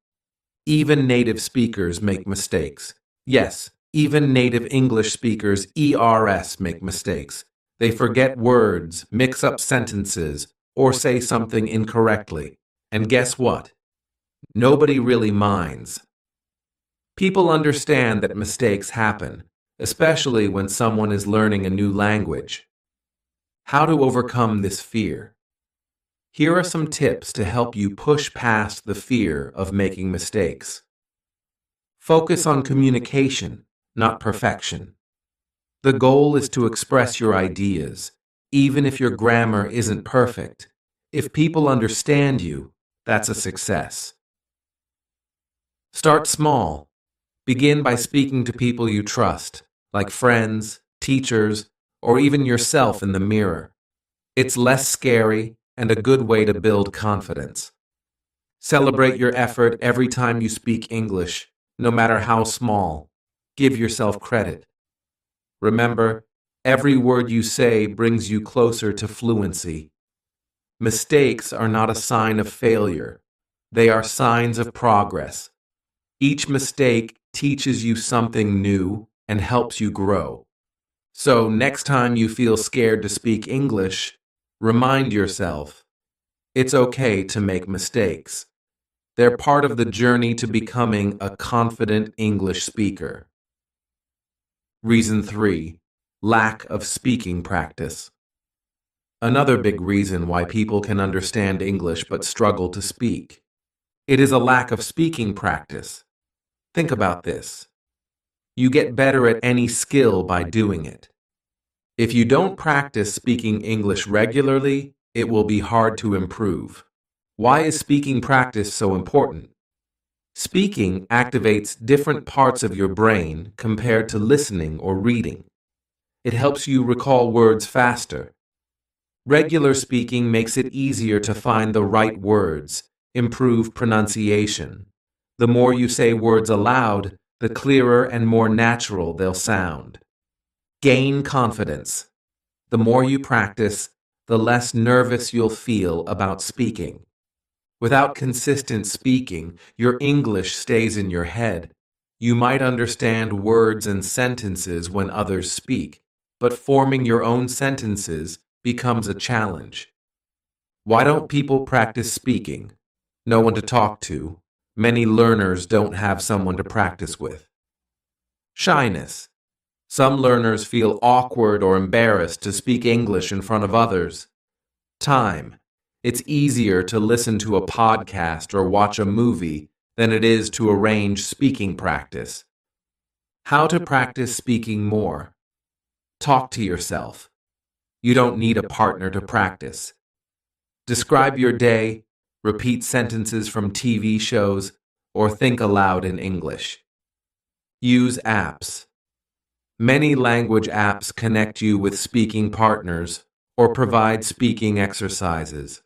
Even native speakers make mistakes. Yes, even native English speakers, ERS, make mistakes. They forget words, mix up sentences, or say something incorrectly. And guess what? Nobody really minds. People understand that mistakes happen, especially when someone is learning a new language. How to overcome this fear? Here are some tips to help you push past the fear of making mistakes. Focus on communication, not perfection. The goal is to express your ideas, even if your grammar isn't perfect. If people understand you, that's a success. Start small. Begin by speaking to people you trust, like friends, teachers, or even yourself in the mirror. It's less scary and a good way to build confidence. Celebrate your effort every time you speak English, no matter how small. Give yourself credit. Remember, every word you say brings you closer to fluency. Mistakes are not a sign of failure. They are signs of progress. Each mistake teaches you something new and helps you grow. So next time you feel scared to speak English, remind yourself, it's okay to make mistakes. They're part of the journey to becoming a confident English speaker. Reason 3. Lack of speaking practice. Another big reason why people can understand English but struggle to speak. It is a lack of speaking practice. Think about this. You get better at any skill by doing it. If you don't practice speaking English regularly, it will be hard to improve. Why is speaking practice so important? Speaking activates different parts of your brain compared to listening or reading. It helps you recall words faster. Regular speaking makes it easier to find the right words, improve pronunciation. The more you say words aloud, the clearer and more natural they'll sound. Gain confidence. The more you practice, the less nervous you'll feel about speaking. Without consistent speaking, your English stays in your head. You might understand words and sentences when others speak, but forming your own sentences becomes a challenge. Why don't people practice speaking? No one to talk to. Many learners don't have someone to practice with. Shyness. Some learners feel awkward or embarrassed to speak English in front of others. Time. It's easier to listen to a podcast or watch a movie than it is to arrange speaking practice. How to practice speaking more. Talk to yourself. You don't need a partner to practice. Describe your day, repeat sentences from TV shows, or think aloud in English. Use apps. Many language apps connect you with speaking partners or provide speaking exercises.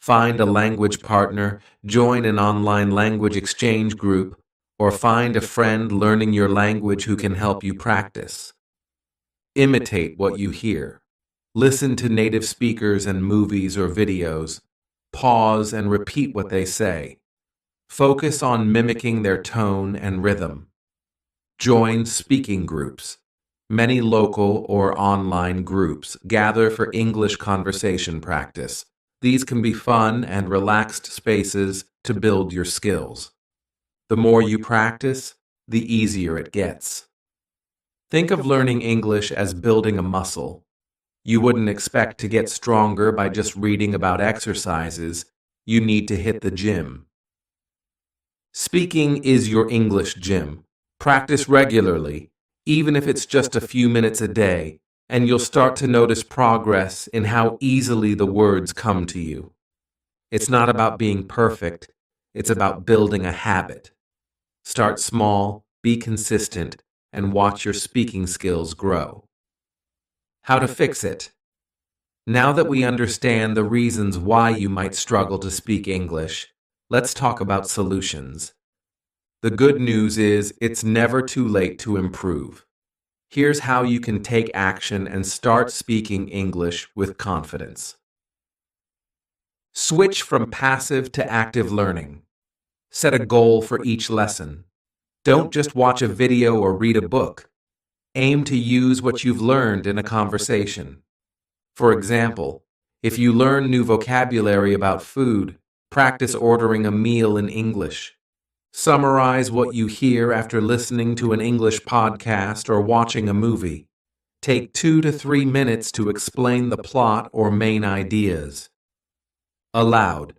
Find a language partner, join an online language exchange group, or find a friend learning your language who can help you practice. Imitate what you hear. Listen to native speakers in movies or videos. Pause and repeat what they say. Focus on mimicking their tone and rhythm. Join speaking groups. Many local or online groups gather for English conversation practice. These can be fun and relaxed spaces to build your skills. The more you practice, the easier it gets. Think of learning English as building a muscle. You wouldn't expect to get stronger by just reading about exercises. You need to hit the gym. Speaking is your English gym. Practice regularly, even if it's just a few minutes a day, and you'll start to notice progress in how easily the words come to you. It's not about being perfect, it's about building a habit. Start small, be consistent, and watch your speaking skills grow. How to fix it? Now that we understand the reasons why you might struggle to speak English, let's talk about solutions. The good news is it's never too late to improve. Here's how you can take action and start speaking English with confidence. Switch from passive to active learning. Set a goal for each lesson. Don't just watch a video or read a book. Aim to use what you've learned in a conversation. For example, if you learn new vocabulary about food, practice ordering a meal in English. Summarize what you hear after listening to an English podcast or watching a movie. Take 2 to 3 minutes to explain the plot or main ideas. Aloud.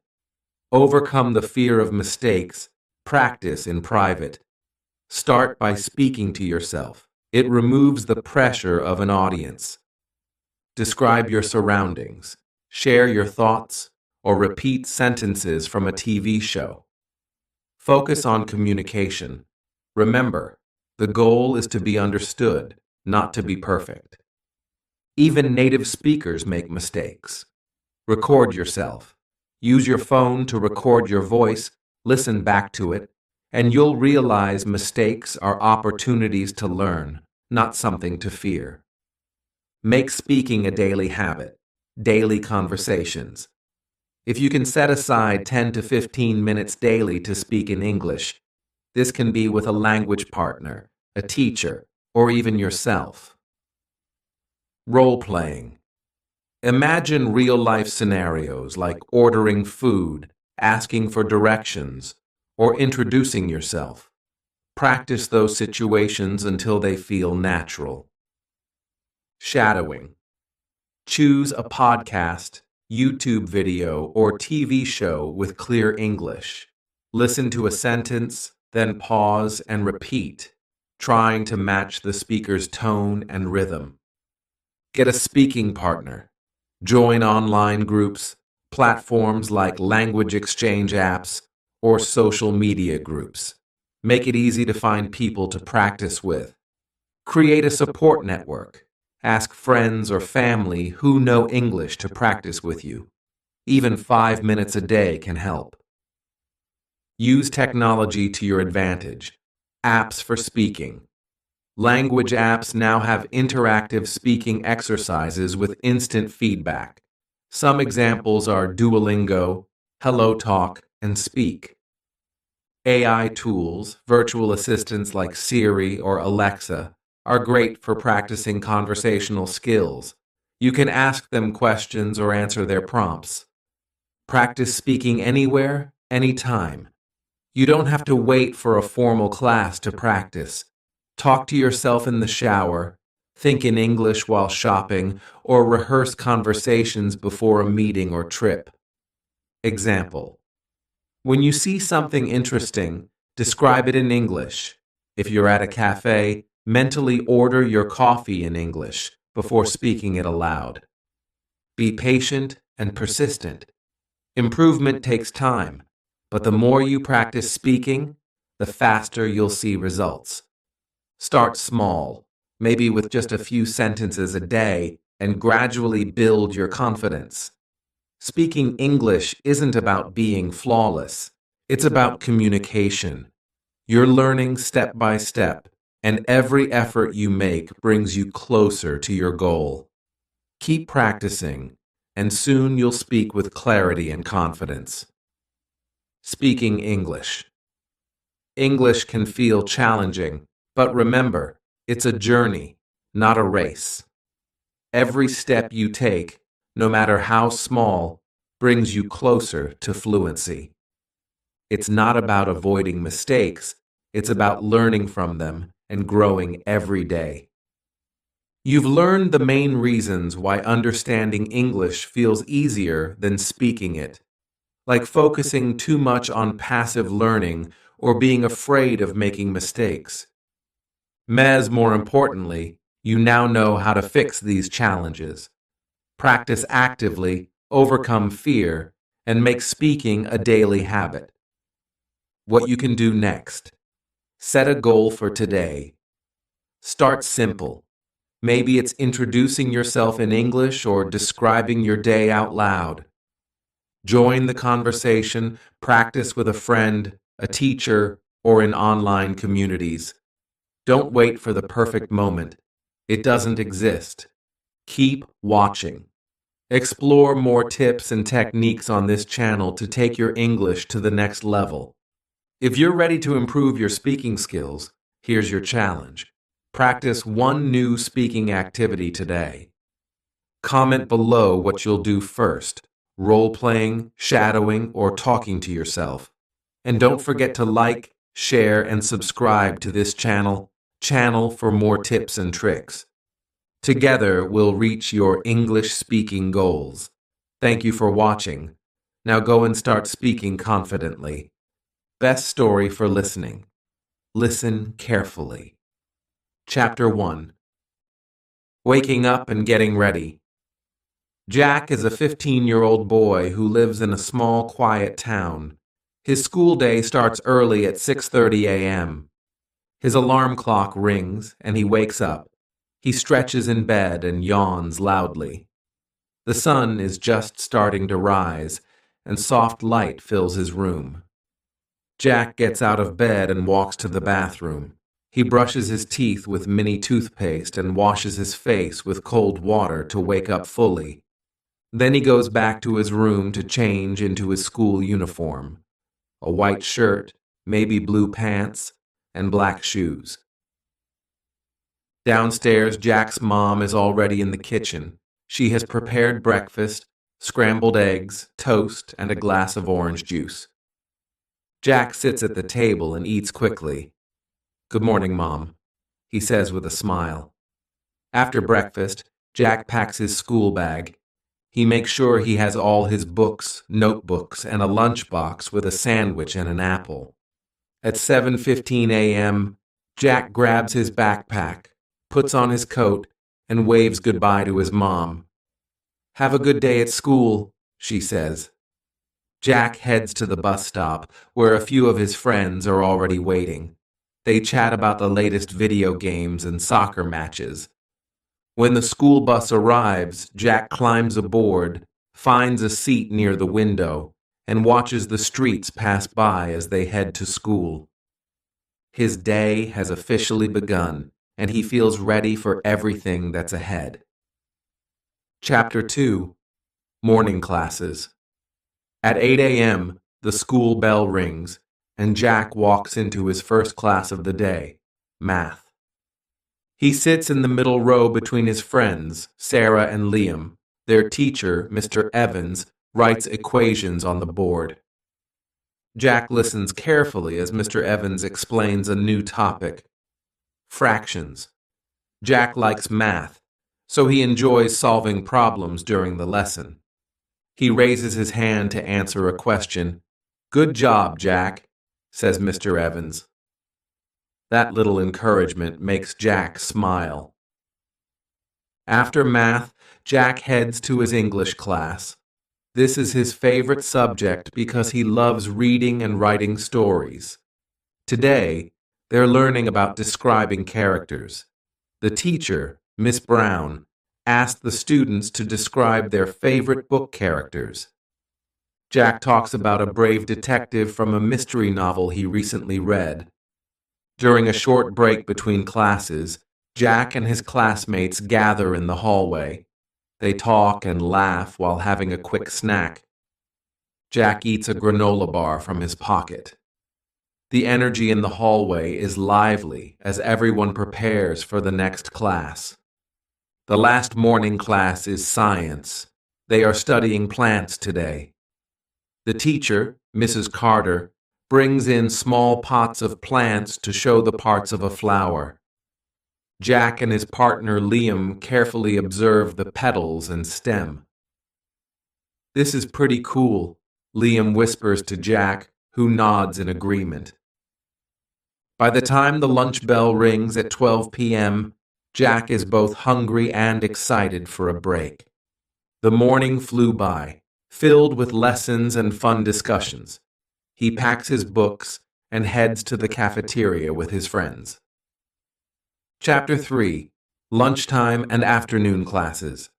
Overcome the fear of mistakes. Practice in private. Start by speaking to yourself. It removes the pressure of an audience. Describe your surroundings. Share your thoughts or repeat sentences from a TV show. Focus on communication. Remember, the goal is to be understood, not to be perfect. Even native speakers make mistakes. Record yourself. Use your phone to record your voice, listen back to it, and you'll realize mistakes are opportunities to learn, not something to fear. Make speaking a daily habit, daily conversations. If you can set aside 10 to 15 minutes daily to speak in English, this can be with a language partner, a teacher, or even yourself. Role-playing. Imagine real-life scenarios like ordering food, asking for directions, or introducing yourself. Practice those situations until they feel natural. Shadowing. Choose a podcast, YouTube video, or TV show with clear English. Listen to a sentence, then pause and repeat, trying to match the speaker's tone and rhythm. Get a speaking partner. Join online groups, platforms like language exchange apps, or social media groups. Make it easy to find people to practice with. Create a support network. Ask friends or family who know English to practice with you. Even 5 minutes a day can help. Use technology to your advantage. Apps for speaking. Language apps now have interactive speaking exercises with instant feedback. Some examples are Duolingo, HelloTalk, and Speak. AI tools, virtual assistants like Siri or Alexa, are great for practicing conversational skills. You can ask them questions or answer their prompts. Practice speaking anywhere, anytime. You don't have to wait for a formal class to practice. Talk to yourself in the shower, think in English while shopping, or rehearse conversations before a meeting or trip. Example: when you see something interesting, describe it in English. If you're at a cafe, mentally order your coffee in English before speaking it aloud. Be patient and persistent. Improvement takes time, but the more you practice speaking, the faster you'll see results. Start small, maybe with just a few sentences a day, and gradually build your confidence. Speaking English isn't about being flawless. It's about communication. You're learning step by step, and every effort you make brings you closer to your goal. Keep practicing, and soon you'll speak with clarity and confidence. Speaking English. English can feel challenging, but remember, it's a journey, not a race. Every step you take, no matter how small, brings you closer to fluency. It's not about avoiding mistakes, it's about learning from them and growing every day. You've learned the main reasons why understanding English feels easier than speaking it, like focusing too much on passive learning or being afraid of making mistakes. More importantly, you now know how to fix these challenges. Practice actively, overcome fear, and make speaking a daily habit. What you can do next. Set a goal for today. Start simple. Maybe it's introducing yourself in English or describing your day out loud. Join the conversation, practice with a friend, a teacher, or in online communities. Don't wait for the perfect moment. It doesn't exist. Keep watching. Explore more tips and techniques on this channel to take your English to the next level. If you're ready to improve your speaking skills, here's your challenge. Practice one new speaking activity today. Comment below what you'll do first, role-playing, shadowing, or talking to yourself. And don't forget to like, share, and subscribe to this channel for more tips and tricks. Together, we'll reach your English speaking goals. Thank you for watching. Now go and start speaking confidently. Best story for listening. Listen carefully. Chapter 1. Waking up and getting ready. Jack is a 15-year-old boy who lives in a small, quiet town. His school day starts early at 6:30 a.m. His alarm clock rings and he wakes up. He stretches in bed and yawns loudly. The sun is just starting to rise, and soft light fills his room. Jack gets out of bed and walks to the bathroom. He brushes his teeth with mini toothpaste and washes his face with cold water to wake up fully. Then he goes back to his room to change into his school uniform. A white shirt, maybe blue pants, and black shoes. Downstairs, Jack's mom is already in the kitchen. She has prepared breakfast, scrambled eggs, toast, and a glass of orange juice. Jack sits at the table and eats quickly. "Good morning, Mom," he says with a smile. After breakfast, Jack packs his school bag. He makes sure he has all his books, notebooks, and a lunchbox with a sandwich and an apple. At 7:15 a.m., Jack grabs his backpack, puts on his coat, and waves goodbye to his mom. "Have a good day at school," she says. Jack heads to the bus stop, where a few of his friends are already waiting. They chat about the latest video games and soccer matches. When the school bus arrives, Jack climbs aboard, finds a seat near the window, and watches the streets pass by as they head to school. His day has officially begun, and he feels ready for everything that's ahead. Chapter 2. Morning Classes. At 8 a.m., the school bell rings, and Jack walks into his first class of the day, math. He sits in the middle row between his friends, Sarah and Liam. Their teacher, Mr. Evans, writes equations on the board. Jack listens carefully as Mr. Evans explains a new topic, fractions. Jack likes math, so he enjoys solving problems during the lesson. He raises his hand to answer a question. "Good job, Jack," says Mr. Evans. That little encouragement makes Jack smile. After math, Jack heads to his English class. This is his favorite subject because he loves reading and writing stories. Today, they're learning about describing characters. The teacher, Miss Brown, asked the students to describe their favorite book characters. Jack talks about a brave detective from a mystery novel he recently read. During a short break between classes, Jack and his classmates gather in the hallway. They talk and laugh while having a quick snack. Jack eats a granola bar from his pocket. The energy in the hallway is lively as everyone prepares for the next class. The last morning class is science. They are studying plants today. The teacher, Mrs. Carter, brings in small pots of plants to show the parts of a flower. Jack and his partner Liam carefully observe the petals and stem. "This is pretty cool," Liam whispers to Jack, who nods in agreement. By the time the lunch bell rings at 12 p.m., Jack is both hungry and excited for a break. The morning flew by. filled with lessons and fun discussions. He packs his books and heads to the cafeteria with his friends. Chapter 3. Lunchtime and Afternoon Classes.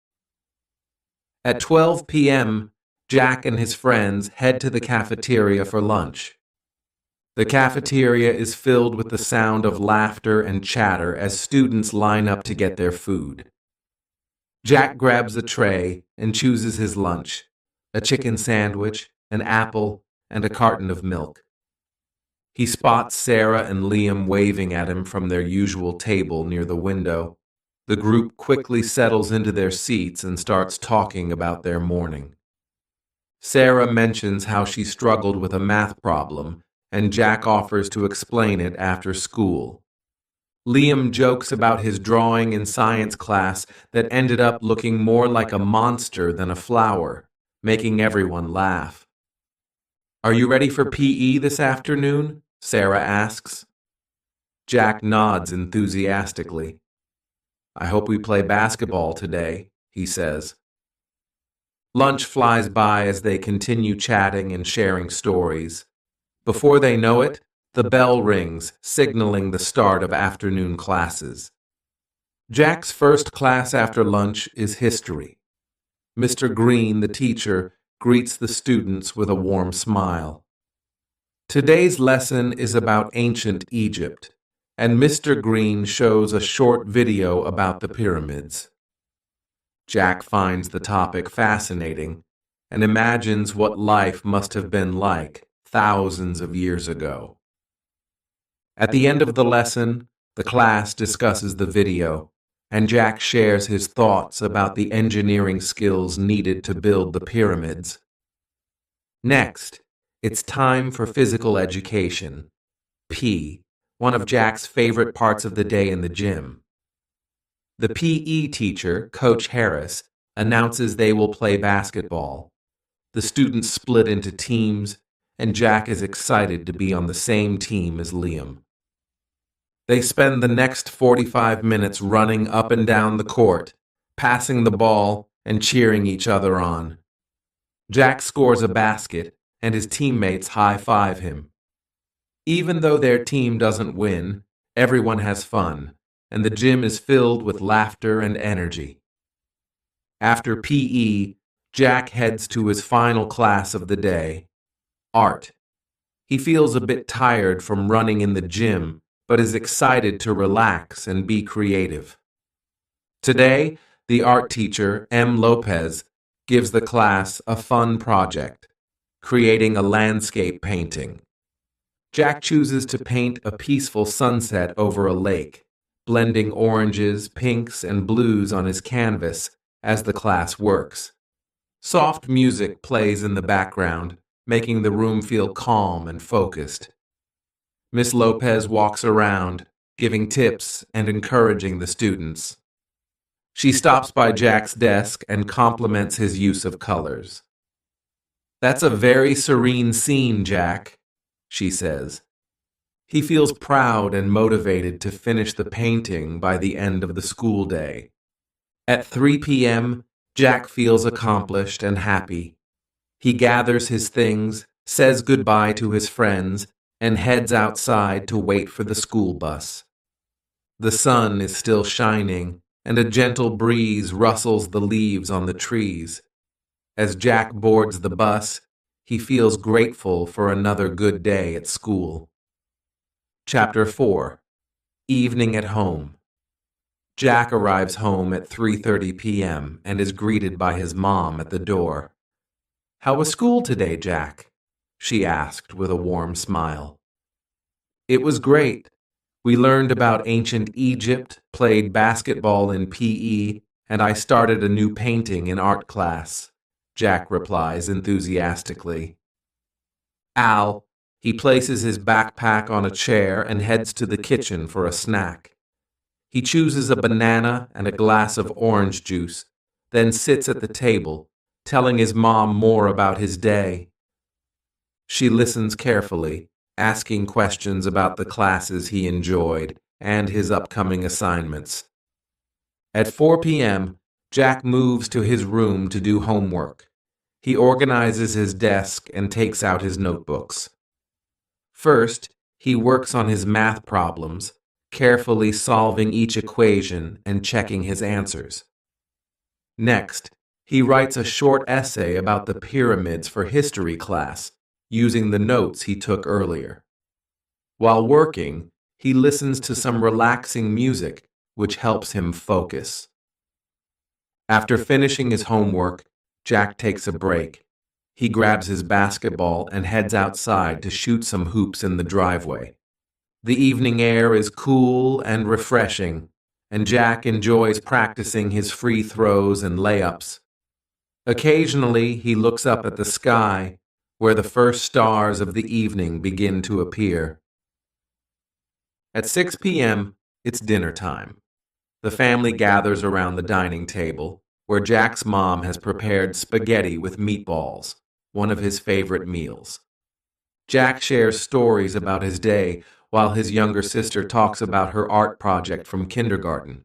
At 12 p.m., Jack and his friends head to the cafeteria for lunch. The cafeteria is filled with the sound of laughter and chatter as students line up to get their food. Jack grabs a tray and chooses his lunch: a chicken sandwich, an apple, and a carton of milk. He spots Sarah and Liam waving at him from their usual table near the window. The group quickly settles into their seats and starts talking about their morning. Sarah mentions how she struggled with a math problem, and Jack offers to explain it after school. Liam jokes about his drawing in science class that ended up looking more like a monster than a flower, making everyone laugh. "Are you ready for PE this afternoon?" Sarah asks. Jack nods enthusiastically. "I hope we play basketball today," he says. Lunch flies by as they continue chatting and sharing stories. Before they know it, the bell rings, signaling the start of afternoon classes. Jack's first class after lunch is history. Mr. Green, the teacher, greets the students with a warm smile. Today's lesson is about ancient Egypt, and Mr. Green shows a short video about the pyramids. Jack finds the topic fascinating and imagines what life must have been like thousands of years ago. At the end of the lesson, the class discusses the video, and Jack shares his thoughts about the engineering skills needed to build the pyramids. Next, it's time for physical education, P, one of Jack's favorite parts of the day in the gym. The PE teacher, Coach Harris, announces they will play basketball. The students split into teams, and Jack is excited to be on the same team as Liam. They spend the next 45 minutes running up and down the court, passing the ball and cheering each other on. Jack scores a basket, and his teammates high-five him. Even though their team doesn't win, everyone has fun, and the gym is filled with laughter and energy. After PE, Jack heads to his final class of the day, art. He feels a bit tired from running in the gym, but is excited to relax and be creative. Today, the art teacher, M. Lopez, gives the class a fun project: creating a landscape painting. Jack chooses to paint a peaceful sunset over a lake, blending oranges, pinks, and blues on his canvas as the class works. Soft music plays in the background, making the room feel calm and focused. Miss Lopez walks around, giving tips and encouraging the students. She stops by Jack's desk and compliments his use of colors. "That's a very serene scene, Jack," she says. He feels proud and motivated to finish the painting by the end of the school day. At 3 p.m., Jack feels accomplished and happy. He gathers his things, says goodbye to his friends, and heads outside to wait for the school bus. The sun is still shining, and a gentle breeze rustles the leaves on the trees. As Jack boards the bus, he feels grateful for another good day at school. Chapter 4. Evening at Home. Jack arrives home at 3:30 p.m. and is greeted by his mom at the door. "How was school today, Jack?" she asked with a warm smile. "It was great. We learned about ancient Egypt, played basketball in PE, and I started a new painting in art class," Jack replies enthusiastically. Al, he places his backpack on a chair and heads to the kitchen for a snack. He chooses a banana and a glass of orange juice, then sits at the table, telling his mom more about his day. She listens carefully, asking questions about the classes he enjoyed and his upcoming assignments. At 4 p.m., Jack moves to his room to do homework. He organizes his desk and takes out his notebooks. First, he works on his math problems, carefully solving each equation and checking his answers. Next, he writes a short essay about the pyramids for history class, using the notes he took earlier. While working, he listens to some relaxing music, which helps him focus. After finishing his homework, Jack takes a break. He grabs his basketball and heads outside to shoot some hoops in the driveway. The evening air is cool and refreshing, and Jack enjoys practicing his free throws and layups. Occasionally, he looks up at the sky, where the first stars of the evening begin to appear. At 6 p.m., it's dinner time. The family gathers around the dining table, where Jack's mom has prepared spaghetti with meatballs, one of his favorite meals. Jack shares stories about his day, while his younger sister talks about her art project from kindergarten.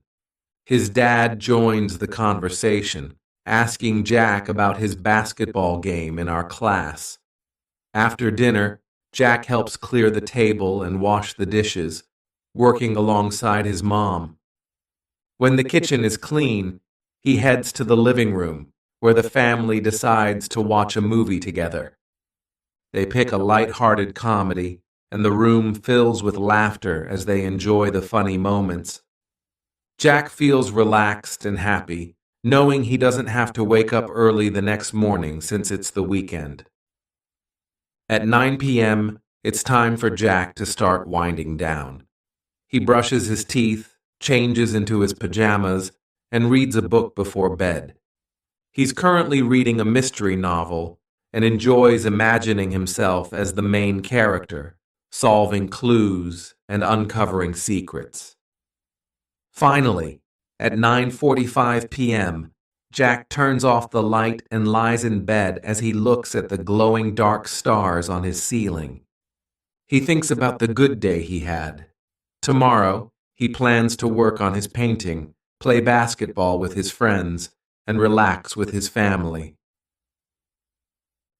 His dad joins the conversation, asking Jack about his basketball game in our class. After dinner, Jack helps clear the table and wash the dishes, working alongside his mom. When the kitchen is clean, he heads to the living room, where the family decides to watch a movie together. They pick a light-hearted comedy, and the room fills with laughter as they enjoy the funny moments. Jack feels relaxed and happy, knowing he doesn't have to wake up early the next morning since it's the weekend. At 9 p.m., it's time for Jack to start winding down. He brushes his teeth, changes into his pajamas, and reads a book before bed. He's currently reading a mystery novel and enjoys imagining himself as the main character, solving clues and uncovering secrets. Finally, at 9:45 p.m., Jack turns off the light and lies in bed as he looks at the glowing dark stars on his ceiling. He thinks about the good day he had. Tomorrow, he plans to work on his painting, play basketball with his friends, and relax with his family.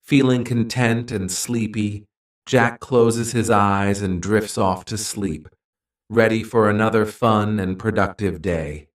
Feeling content and sleepy, Jack closes his eyes and drifts off to sleep, ready for another fun and productive day.